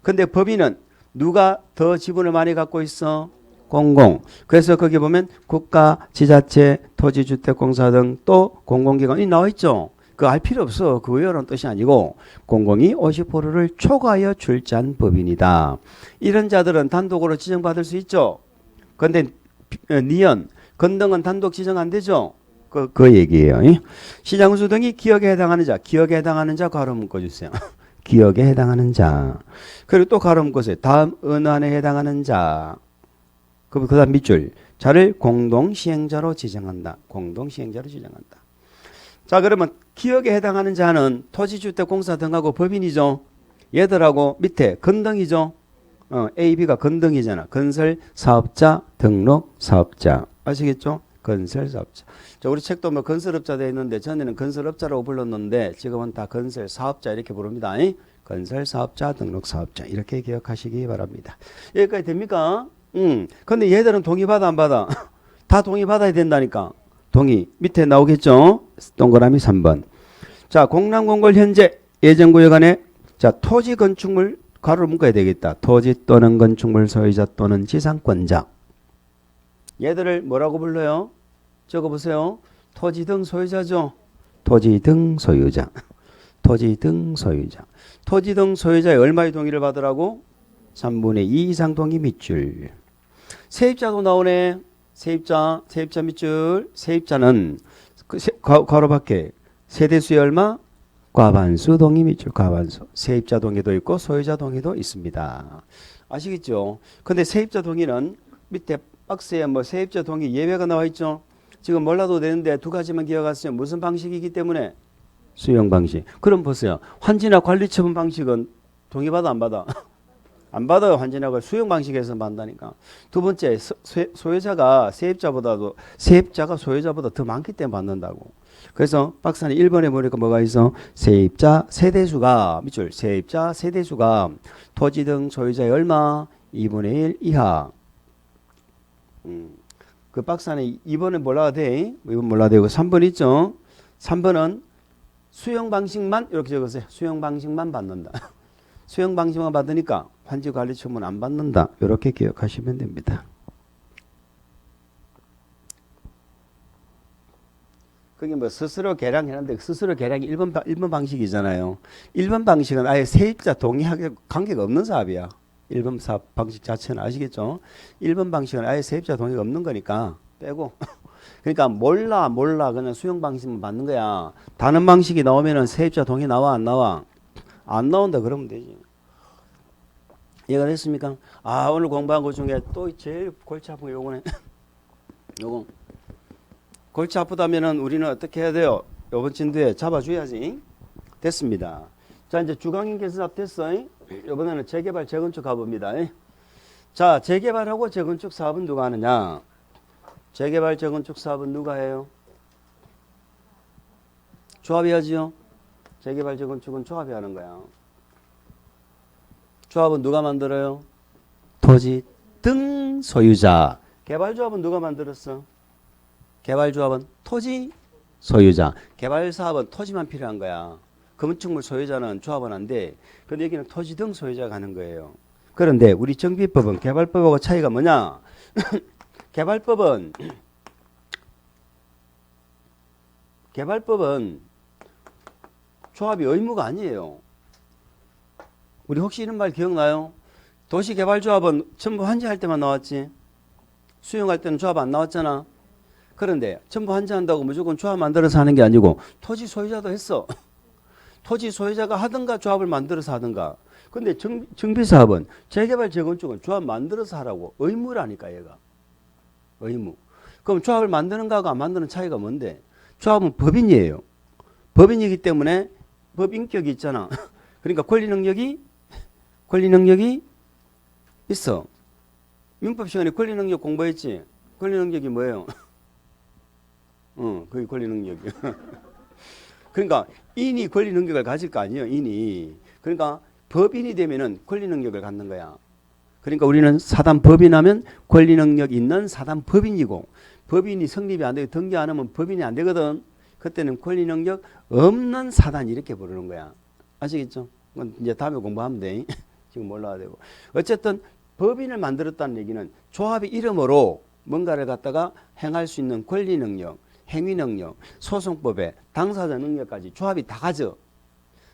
근데 법인은 누가 더 지분을 많이 갖고 있어? 공공. 그래서 거기 보면 국가, 지자체, 토지주택공사 등 또 공공기관이 나와 있죠. 그거 알 필요 없어. 그 의외라는 뜻이 아니고 공공이 50%를 초과하여 출자한 법인이다. 이런 자들은 단독으로 지정받을 수 있죠. 근데 니은, 건등은 단독 지정 안 되죠. 그 얘기예요. 시장군수 등이 기억에 해당하는 자, 기억에 해당하는 자 괄호 묶어주세요. 기억에 해당하는 자. 그리고 또 괄호 묶으세요. 다음 은안에 해당하는 자. 그 다음 밑줄. 자를 공동시행자로 지정한다. 공동시행자로 지정한다. 자, 그러면 기억에 해당하는 자는 토지주택공사 등하고 법인이죠. 얘들하고 밑에 건등이죠. A, B가 건등이잖아. 건설사업자, 등록사업자. 아시겠죠? 건설사업자. 자, 우리 책도 뭐 건설업자 되어 있는데 전에는 건설업자라고 불렀는데 지금은 다 건설사업자 이렇게 부릅니다. 건설사업자, 등록사업자 이렇게 기억하시기 바랍니다. 여기까지 됩니까? 근데 얘들은 동의받아 안 받아? 다 동의받아야 된다니까. 동의. 밑에 나오겠죠? 동그라미 3번. 자, 공란공고를 현재 예정구역 안에 자, 토지 건축물 괄호를 묶어야 되겠다. 토지 또는 건축물 소유자 또는 지상권자. 얘들을 뭐라고 불러요? 적어보세요. 토지 등 소유자죠. 토지 등 소유자. 토지 등 소유자. 토지 등 소유자의 얼마의 동의를 받으라고? 3분의 2 이상 동의 밑줄. 세입자도 나오네. 세입자 밑줄. 세입자는 괄호 밖에 세대수의 얼마? 과반수 동의 밑줄 과반수. 세입자 동의도 있고 소유자 동의도 있습니다. 아시겠죠? 근데 세입자 동의는 밑에 박스에 뭐 세입자 동의 예외가 나와 있죠. 지금 몰라도 되는데 두 가지만 기억하세요. 무슨 방식이기 때문에? 수용 방식. 그럼 보세요. 환지나 관리처분 방식은 동의받아 안 받아? 안 받아요. 환지나 수용 방식에서 받는다니까. 두 번째, 소유자가 세입자가 소유자보다 더 많기 때문에 받는다고. 그래서 박스는 1번에 보니까 뭐가 있어? 세입자 세대수가 밑줄 세입자 세대수가 토지 등 소유자의 얼마? 2분의 1 이하. 그 박스 안에 2번은 몰라도 돼. 2번 몰라도 되고 3번 있죠. 3번은 수용 방식만 이렇게 적으세요. 수용 방식만 받는다. 수용 방식만 받으니까 환지 관리 처분 안 받는다. 이렇게 기억하시면 됩니다. 그게 뭐 스스로 계량해놨는데 스스로 계량이 1번 방식이잖아요. 1번 방식은 아예 세입자 동의하게 관계가 없는 사업이야. 1번 사업 방식 자체는 아시겠죠? 1번 방식은 아예 세입자 동의가 없는 거니까 빼고. 그러니까 몰라 그냥 수용 방식만 받는 거야. 다른 방식이 나오면은 세입자 동의 나와 안 나와? 안 나온다 그러면 되지. 이해가 됐습니까? 아 오늘 공부한 것 중에 또 제일 골치 아픈 게 요거네. 요거. 골치 아프다면은 우리는 어떻게 해야 돼요? 요번 진도에 잡아줘야지. 됐습니다. 자 이제 주강인 계산합 됐어. 이번에는 재개발 재건축 가봅니다. 자 재개발하고 재건축 사업은 누가 하느냐? 재개발 재건축 사업은 누가 해요? 조합이 하지요. 재개발 재건축은 조합이 하는 거야. 조합은 누가 만들어요? 토지 등 소유자. 개발조합은 누가 만들었어? 개발조합은 토지 소유자. 개발사업은 토지만 필요한 거야. 건축물 소유자는 조합은 안 돼. 근데 여기는 토지 등 소유자가 하는 거예요. 그런데 우리 정비법은 개발법하고 차이가 뭐냐? 개발법은 조합이 의무가 아니에요. 우리 혹시 이런 말 기억나요? 도시개발조합은 전부 환지할 때만 나왔지. 수용할 때는 조합 안 나왔잖아. 그런데 전부 환지한다고 무조건 조합 만들어서 하는 게 아니고 토지 소유자도 했어. 토지 소유자가 하든가 조합을 만들어서 하든가. 근데 정비사업은 재개발 재건축은 조합 만들어서 하라고. 의무라니까 얘가. 의무. 그럼 조합을 만드는 거하고 안 만드는 차이가 뭔데? 조합은 법인이에요. 법인이기 때문에 법인격이 있잖아. 그러니까 권리 능력이 있어. 민법 시간에 권리 능력 공부했지. 권리 능력이 뭐예요? 그게 권리 능력이야. 그러니까 인이 권리 능력을 가질 거 아니에요. 인이. 그러니까 법인이 되면은 권리 능력을 갖는 거야. 그러니까 우리는 사단 법인하면 권리 능력 있는 사단 법인이고 법인이 성립이 안 되고 등기 안 하면 법인이 안 되거든. 그때는 권리 능력 없는 사단 이렇게 부르는 거야. 아시겠죠? 이제 다음에 공부하면 돼. 지금 몰라야 되고. 어쨌든 법인을 만들었다는 얘기는 조합의 이름으로 뭔가를 갖다가 행할 수 있는 권리 능력, 행위 능력, 소송법에 당사자 능력까지 조합이 다 가져.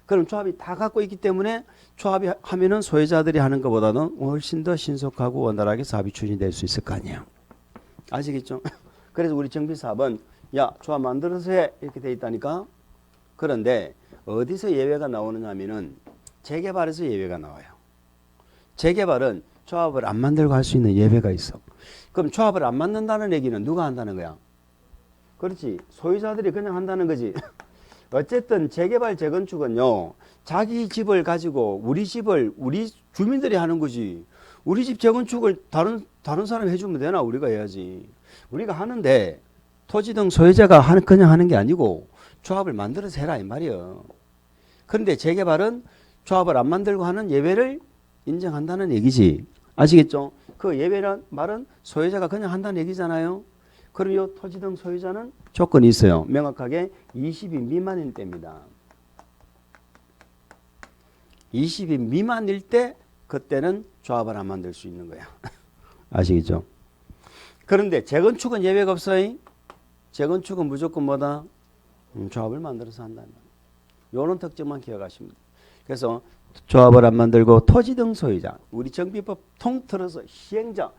그럼 조합이 다 갖고 있기 때문에 조합이 하면은 소유자들이 하는 것보다는 훨씬 더 신속하고 원활하게 사업이 추진될 수 있을 거 아니에요. 아시겠죠? 그래서 우리 정비사업은 야 조합 만들어서 해 이렇게 돼 있다니까. 그런데 어디서 예외가 나오느냐 하면은 재개발에서 예외가 나와요. 재개발은 조합을 안 만들고 할 수 있는 예외가 있어. 그럼 조합을 안 만든다는 얘기는 누가 한다는 거야? 그렇지. 소유자들이 그냥 한다는 거지. 어쨌든 재개발 재건축은요. 자기 집을 가지고 우리 주민들이 하는 거지. 우리 집 재건축을 다른 사람이 해주면 되나? 우리가 해야지. 우리가 하는데 토지 등 소유자가 그냥 하는 게 아니고 조합을 만들어서 해라 이 말이에요. 그런데 재개발은 조합을 안 만들고 하는 예외를 인정한다는 얘기지. 아시겠죠? 그 예외란 말은 소유자가 그냥 한다는 얘기잖아요. 그럼 이 토지 등 소유자는 조건이 있어요. 명확하게 20인 미만일 때입니다. 20인 미만일 때 그때는 조합을 안 만들 수 있는 거야. 아시겠죠? 그런데 재건축은 예외가 없어요. 재건축은 무조건 뭐다? 조합을 만들어서 한다는 거예요. 이런 특징만 기억하시면 돼요. 그래서 조합을 안 만들고 토지 등 소유자, 우리 정비법 통틀어서 시행자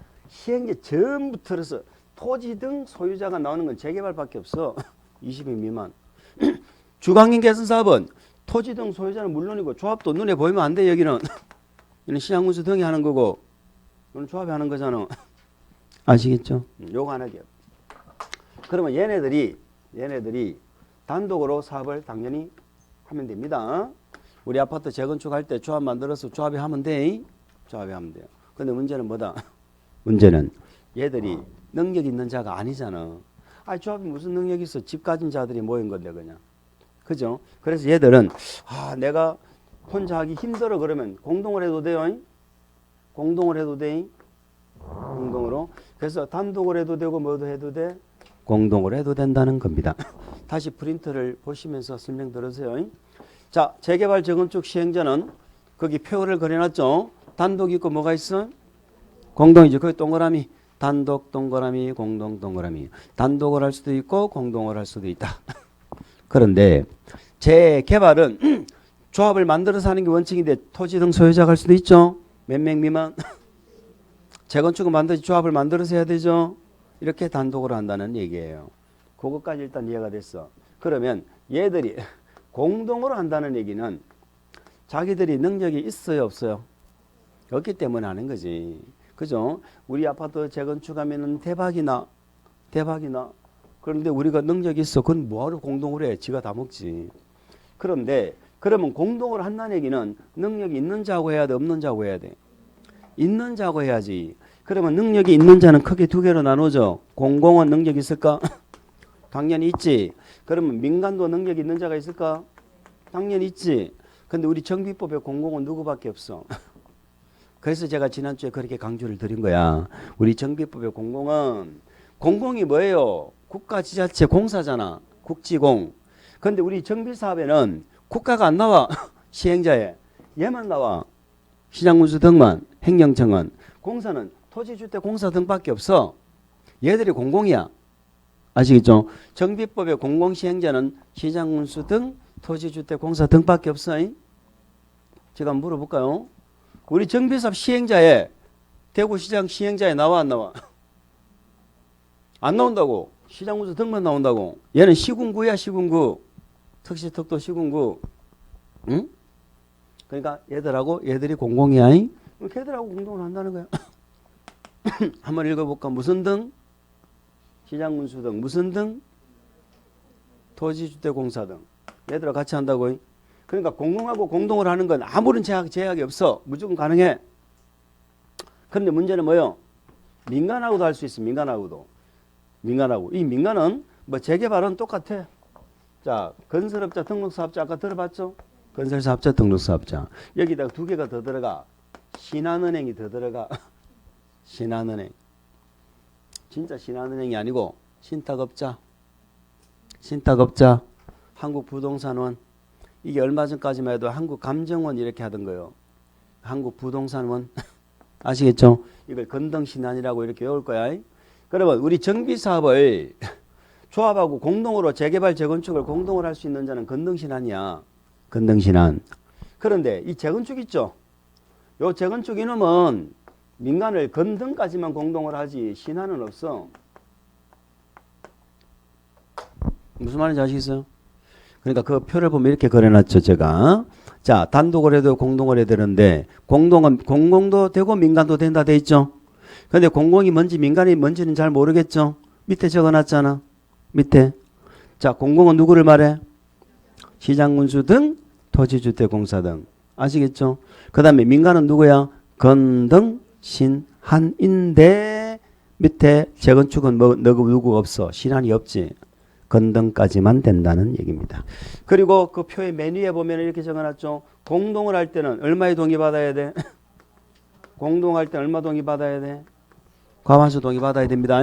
전부 틀어서 토지 등 소유자가 나오는 건 재개발밖에 없어. 20인 미만. 주관경 개선 사업은 토지 등 소유자는 물론이고 조합도 눈에 보이면 안 돼. 여기는 이는 시장군수 등이 하는 거고 이건 조합이 하는 거잖아. 아시겠죠? 요거 하나 게. 그러면 얘네들이 단독으로 사업을 당연히 하면 됩니다. 우리 아파트 재건축할 때 조합 만들어서 조합이 하면 돼. 조합이 하면 돼요. 근데 문제는 뭐다? 문제는 얘들이 능력 있는 자가 아니잖아. 조합이 무슨 능력이 있어? 집 가진 자들이 모인 건데 그냥. 그죠? 그래서 얘들은 내가 혼자 하기 힘들어 그러면 공동을 해도 돼요. 공동을 해도 돼. 공동으로. 그래서 단독을 해도 되고 뭐도 해도 돼. 공동을 해도 된다는 겁니다. 다시 프린트를 보시면서 설명 들으세요. 자, 재개발 재건축 시행자는 거기 표를 그려놨죠. 단독 있고 뭐가 있어? 공동이죠. 거기 동그라미. 단독 동그라미, 공동 동그라미. 단독을 할 수도 있고 공동을 할 수도 있다. 그런데 재개발은 조합을 만들어서 하는 게 원칙인데 토지 등 소유자가 할 수도 있죠. 몇 명 미만. 재건축은 반드시 조합을 만들어서 해야 되죠. 이렇게 단독으로 한다는 얘기예요. 그것까지 일단 이해가 됐어. 그러면 얘들이 공동으로 한다는 얘기는 자기들이 능력이 있어요, 없어요? 없기 때문에 하는 거지. 그죠? 우리 아파트 재건축하면은 대박이나. 그런데 우리가 능력이 있어. 그건 뭐하러 공동으로 해? 지가 다 먹지. 그런데 그러면 공동으로 한다는 얘기는 능력이 있는 자고 해야 돼, 없는 자고 해야 돼? 있는 자고 해야지. 그러면 능력이 있는 자는 크게 두 개로 나누죠. 공공은 능력이 있을까? 당연히 있지. 그러면 민간도 능력이 있는 자가 있을까? 당연히 있지. 근데 우리 정비법에 공공은 누구밖에 없어. 그래서 제가 지난주에 그렇게 강조를 드린 거야. 우리 정비법의 공공이 뭐예요? 국가지자체 공사잖아. 국지공. 근데 우리 정비사업에는 국가가 안 나와. 시행자에. 얘만 나와. 시장군수 등만. 행정청은. 공사는 토지주택공사 등밖에 없어. 얘들이 공공이야. 아시겠죠? 정비법의 공공시행자는 시장군수 등 토지주택공사 등밖에 없어. 제가 한번 물어볼까요? 우리 정비사업 시행자에 대구시장 시행자에 나와 안 나와? 안 나온다고. 시장군수 등만 나온다고. 얘는 시군구야 시군구. 특시특도 시군구. 응? 그러니까 얘들이 공공이야. 걔들하고 공동을 한다는 거야. 한번 읽어볼까? 무슨 등? 시장군수 등. 무슨 등? 토지주택공사 등. 얘들하고 같이 한다고. 그러니까 공공하고 공동을 하는 건 아무런 제약이 없어. 무조건 가능해. 그런데 문제는 뭐요? 민간하고도 할 수 있어. 민간하고. 이 민간은 뭐 재개발은 똑같아. 자, 건설업자 등록사업자 아까 들어봤죠? 건설사업자 등록사업자. 여기다가 두 개가 더 들어가. 신한은행이 더 들어가. 신한은행. 진짜 신한은행이 아니고 신탁업자. 한국부동산원. 이게 얼마 전까지만 해도 한국감정원 이렇게 하던 거예요. 한국부동산원. 아시겠죠? 이걸 건등신한이라고 이렇게 외울 거야. 그러면 우리 정비사업을 조합하고 공동으로 재개발 재건축을 공동으로 할 수 있는 자는 건등신한이야. 건등신한. 그런데 이 재건축 있죠? 요 재건축 이놈은 민간을 건등까지만 공동으로 하지 신한은 없어. 무슨 말인지 아시겠어요? 그러니까 그 표를 보면 이렇게 그려놨죠, 제가. 자, 단독을 해도 공동을 해야 되는데, 공공도 되고 민간도 된다 돼 있죠? 근데 공공이 뭔지 민간이 뭔지는 잘 모르겠죠? 밑에 적어놨잖아. 밑에. 자, 공공은 누구를 말해? 시장군수 등, 토지주택공사 등. 아시겠죠? 그 다음에 민간은 누구야? 건등, 신한인데, 밑에 재건축은 뭐, 누구 없어. 신한이 없지. 건등까지만 된다는 얘기입니다. 그리고 그 표의 맨 위에 보면 이렇게 적어놨죠. 공동을 할 때는 얼마의 동의받아야 돼? 공동할 때 얼마 동의받아야 돼? 과반수 동의받아야 됩니다.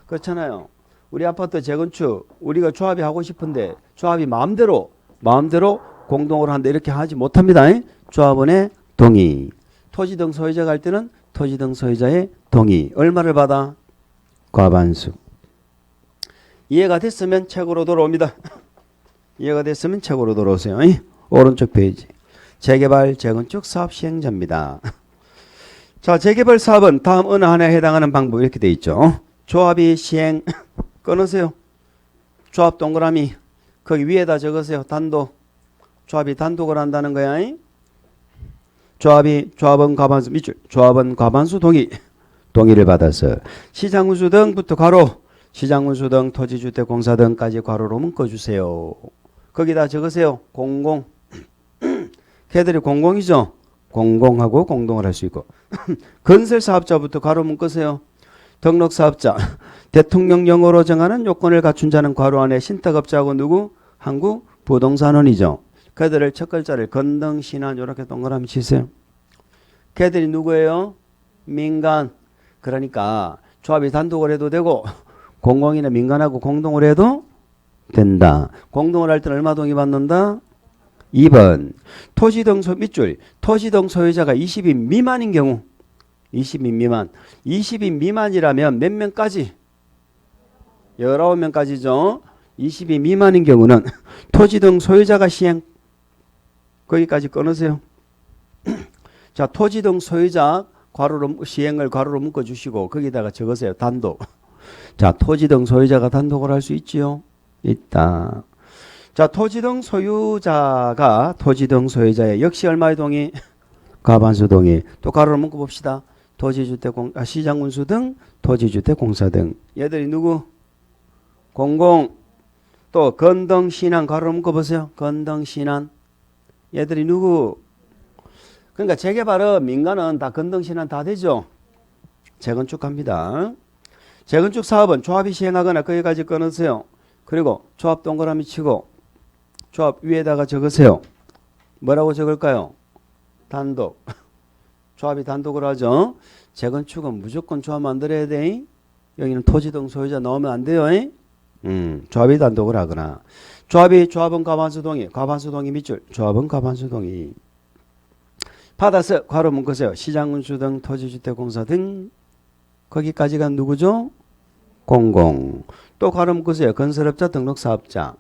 그렇잖아요. 우리 아파트 재건축 우리가 조합이 하고 싶은데 조합이 마음대로 공동으로 한다 이렇게 하지 못합니다. 조합원의 동의. 토지 등 소유자가 할 때는 토지 등 소유자의 동의. 얼마를 받아? 과반수. 이해가 됐으면 책으로 돌아옵니다. 이해가 됐으면 책으로 돌아오세요. 오른쪽 페이지. 재개발 재건축 사업 시행자입니다. 자, 재개발 사업은 다음 어느 하나에 해당하는 방법이 이렇게 되어 있죠. 조합이 시행 끊으세요. 조합 동그라미 거기 위에다 적으세요. 단독. 조합이 단독을 한다는 거야. 조합은 과반수 밑줄. 조합은 과반수 동의를 받아서 시장운수 등부터 괄호 시장운수 등 토지주택공사 등까지 괄호로 묶어주세요. 거기다 적으세요. 공공. 걔들이 공공이죠. 공공하고 공동을 할 수 있고 건설사업자부터 괄호 묶으세요. 등록사업자 대통령령으로 정하는 요건을 갖춘 자는 괄호 안에 신탁업자하고 누구? 한국부동산원이죠. 그들을 첫 글자를 건등, 신한 이렇게 동그라미 치세요. 걔들이 누구예요? 민간. 그러니까 조합이 단독을 해도 되고 공공이나 민간하고 공동을 해도 된다. 공동을 할 때는 얼마 동의 받는다? 2번 토지 등 밑줄 토지 등 소유자가 20인 미만인 경우 20인 미만 20인 미만이라면 몇 명까지? 19명까지죠. 20인 미만인 경우는 토지 등 소유자가 시행 거기까지 끊으세요. 자, 토지 등 소유자 괄호로 시행을 괄호로 묶어 주시고 거기다가 적으세요. 단독. 자, 토지 등 소유자가 단독을 할 수 있지요? 있다. 자, 토지 등 소유자가 토지 등 소유자의 역시 얼마의 동의? 과반수 동의. 또 괄호로 묶어 봅시다. 시장운수 등 토지주택공사 등 얘들이 누구? 공공. 또 건등 신한 괄호로 묶어 보세요. 건등 신한 얘들이 누구? 그러니까 재개발은 민간은 다 건등 신한 다 되죠. 재건축합니다. 재건축 사업은 조합이 시행하거나 거기까지 끊으세요. 그리고 조합 동그라미 치고 조합 위에다가 적으세요. 뭐라고 적을까요? 단독. 조합이 단독을 하죠. 재건축은 무조건 조합 만들어야 돼. 여기는 토지 등 소유자 넣으면 안 돼요. 조합이 단독을 하거나 조합은 과반수 동의. 과반수 동의 밑줄. 조합은 과반수 동의. 받아서 괄호 묶으세요. 시장운수 등 토지주택공사 등 거기까지가 누구죠? 공공. 또 괄호 묶으세요. 건설업자 등록사업자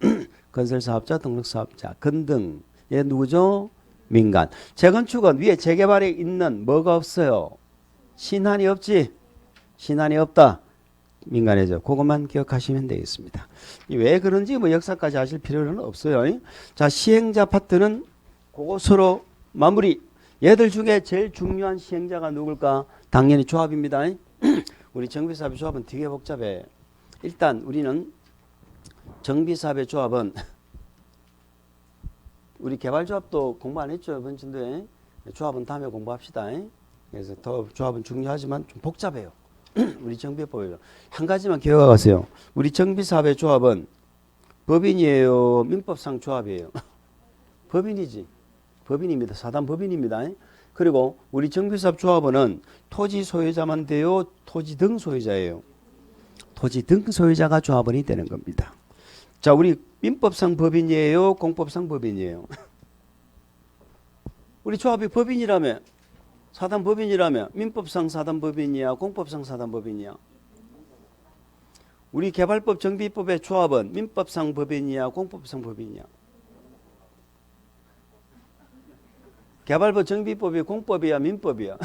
건설사업자 등록사업자 건등 얘 누구죠? 민간. 재건축은 위에 재개발에 있는 뭐가 없어요? 신한이 없지? 신한이 없다. 민간이죠. 그것만 기억하시면 되겠습니다. 왜 그런지 뭐 역사까지 아실 필요는 없어요. 자, 시행자 파트는 그것으로 마무리. 얘들 중에 제일 중요한 시행자가 누굴까? 당연히 조합입니다. 우리 정비사업의 조합은 되게 복잡해. 일단 우리는 정비사업의 조합은 우리 개발조합도 공부 안 했죠. 이번 진도에. 조합은 다음에 공부합시다. 그래서 더 조합은 중요하지만 좀 복잡해요. 우리 정비법이요. 한 가지만 기억하세요. 우리 정비사업의 조합은 법인이에요? 민법상 조합이에요? 법인이지. 법인입니다. 사단 법인입니다. 그리고 우리 정비사업 조합원은 토지 소유자만 돼요? 토지 등 소유자예요? 토지 등 소유자가 조합원이 되는 겁니다. 자, 우리 민법상 법인이에요? 공법상 법인이에요? 우리 조합이 법인이라면 사단 법인이라면 민법상 사단 법인이야? 공법상 사단 법인이야? 우리 개발법 정비법의 조합은 민법상 법인이야? 공법상 법인이야? 개발법 정비법이 공법이야? 민법이야?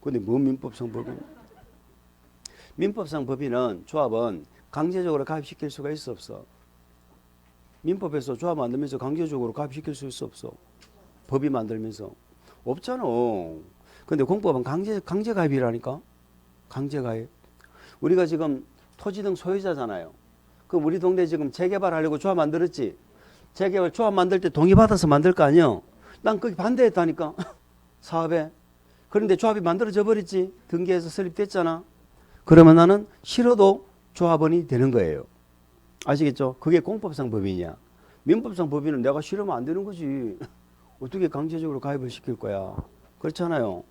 근데 뭐 민법상 법인? 민법상 법인은 조합은 강제적으로 가입시킬 수가 있어 없어? 민법에서 조합 만들면서 강제적으로 가입시킬 수 있어 없어? 법이 만들면서 없잖아. 근데 공법은 강제 가입이라니까. 강제 가입. 우리가 지금 토지 등 소유자잖아요. 그럼 우리 동네 지금 재개발하려고 조합 만들었지. 재개발 조합 만들 때 동의받아서 만들 거 아니요. 난 거기 반대했다니까. 사업에. 그런데 조합이 만들어져 버렸지. 등기해서 설립됐잖아. 그러면 나는 싫어도 조합원이 되는 거예요. 아시겠죠? 그게 공법상 법인이야. 민법상 법인은 내가 싫으면 안 되는 거지. 어떻게 강제적으로 가입을 시킬 거야. 그렇잖아요.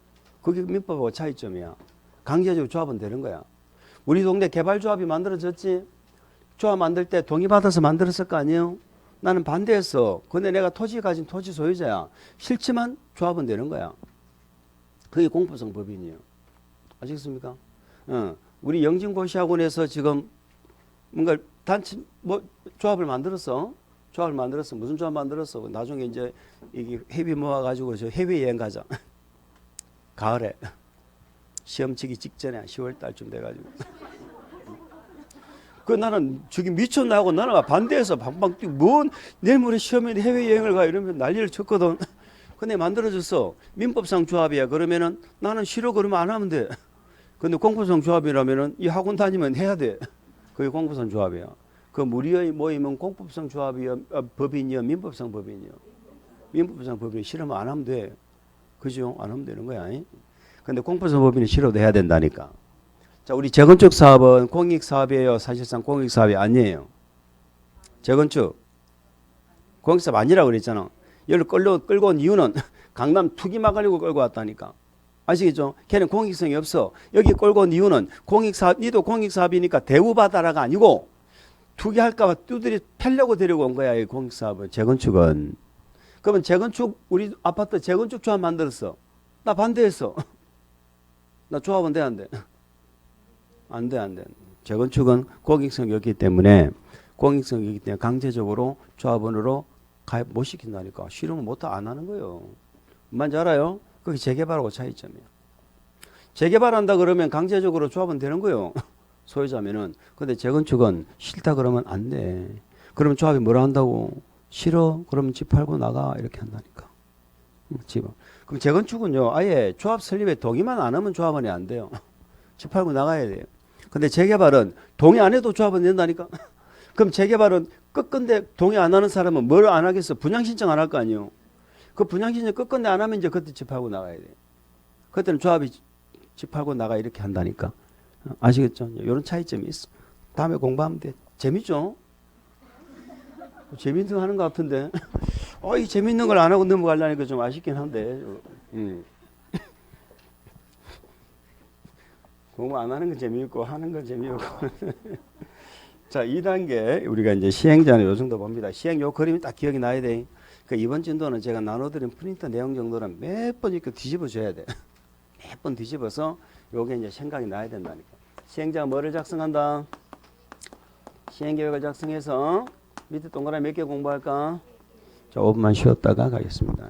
그게 민법하고 차이점이야. 강제적으로 조합은 되는 거야. 우리 동네 개발조합이 만들어졌지. 조합 만들 때 동의받아서 만들었을 거 아니에요. 나는 반대했어. 근데 내가 토지 가진 토지 소유자야. 싫지만 조합은 되는 거야. 그게 공법상 법인이에요. 아시겠습니까? 우리 영진고시학원에서 지금 뭔가 단체 조합을 만들었어. 조합을 만들었어. 무슨 조합 만들었어? 나중에 이제 이게 회비 모아가지고 저 해외 여행 가자. 가을에 시험 치기 직전에 10월 달쯤 돼가지고. 그 나는 저기 미쳤나고 나는 반대해서 방방 뛰고 뭔 내일 모레 시험에 해외여행을 가 이러면 난리를 쳤거든. 근데 만들어줬어. 민법상 조합이야. 그러면은 나는 싫어 그러면 안 하면 돼. 근데 공법상 조합이라면은 이 학원 다니면 해야 돼. 그게 공법상 조합이야. 그 무리의 모임은 공법상 조합이요, 법인이요, 민법상 법인이요. 민법상 법인이 싫으면 안 하면 돼. 그죠? 안 하면 되는 거야. 근데 공법상 법인이 싫어도 해야 된다니까. 자, 우리 재건축 사업은 공익 사업이에요. 사실상 공익 사업이 아니에요. 재건축 공익 사업 아니라고 그랬잖아. 얘를 끌고 온 이유는 강남 투기 막으려고 끌고 왔다니까. 아시겠죠? 걔는 공익성이 없어. 여기 끌고 온 이유는 공익사업, 니도 공익사업이니까 대우받아라가 아니고 투기할까봐 두드리 패려고 데리고 온 거야. 이 공익사업은. 재건축은. 그러면 재건축, 우리 아파트 재건축 조합 만들었어. 나 반대했어. 나 조합은 돼, 안 돼? 안 돼, 안 돼. 재건축은 공익성이 없기 때문에 강제적으로 조합원으로 가입 못 시킨다니까. 싫으면 못 안 하는 거예요. 뭔지 알아요? 그게 재개발하고 차이점이에요. 재개발한다 그러면 강제적으로 조합은 되는 거예요. 소유자면은. 근데 재건축은 싫다 그러면 안 돼. 그러면 조합이 뭐라 한다고? 싫어? 그러면 집 팔고 나가. 이렇게 한다니까. 집은. 그럼 재건축은요, 아예 조합 설립에 동의만 안 하면 조합원이 안 돼요. 집 팔고 나가야 돼요. 근데 재개발은 동의 안 해도 조합은 된다니까. 그럼 재개발은 끝건데 동의 안 하는 사람은 뭘 안 하겠어? 분양 신청 안 할 거 아니에요. 그 분양 신청 끝건데 안 하면 이제 그때 집 팔고 나가야 돼. 그때는 조합이 집 팔고 나가 이렇게 한다니까. 아시겠죠? 이런 차이점이 있어. 다음에 공부하면 돼. 재밌죠? 재밌는 거 하는 것 같은데. 이 재밌는 걸 안 하고 넘어가려니까 좀 아쉽긴 한데. 공부 안 하는 건 재미있고 하는 건 재미없고. 자, 2단계 우리가 이제 시행자는 요 정도 봅니다. 시행 요 그림이 딱 기억이 나야 돼. 그 이번 진도는 제가 나눠드린 프린터 내용 정도는 몇 번 이렇게 뒤집어 줘야 돼. 몇 번 뒤집어서 요게 이제 생각이 나야 된다니까. 시행자가 뭐를 작성한다? 시행계획을 작성해서 밑에 동그라미 몇 개 공부할까? 자, 5분만 쉬었다가 가겠습니다.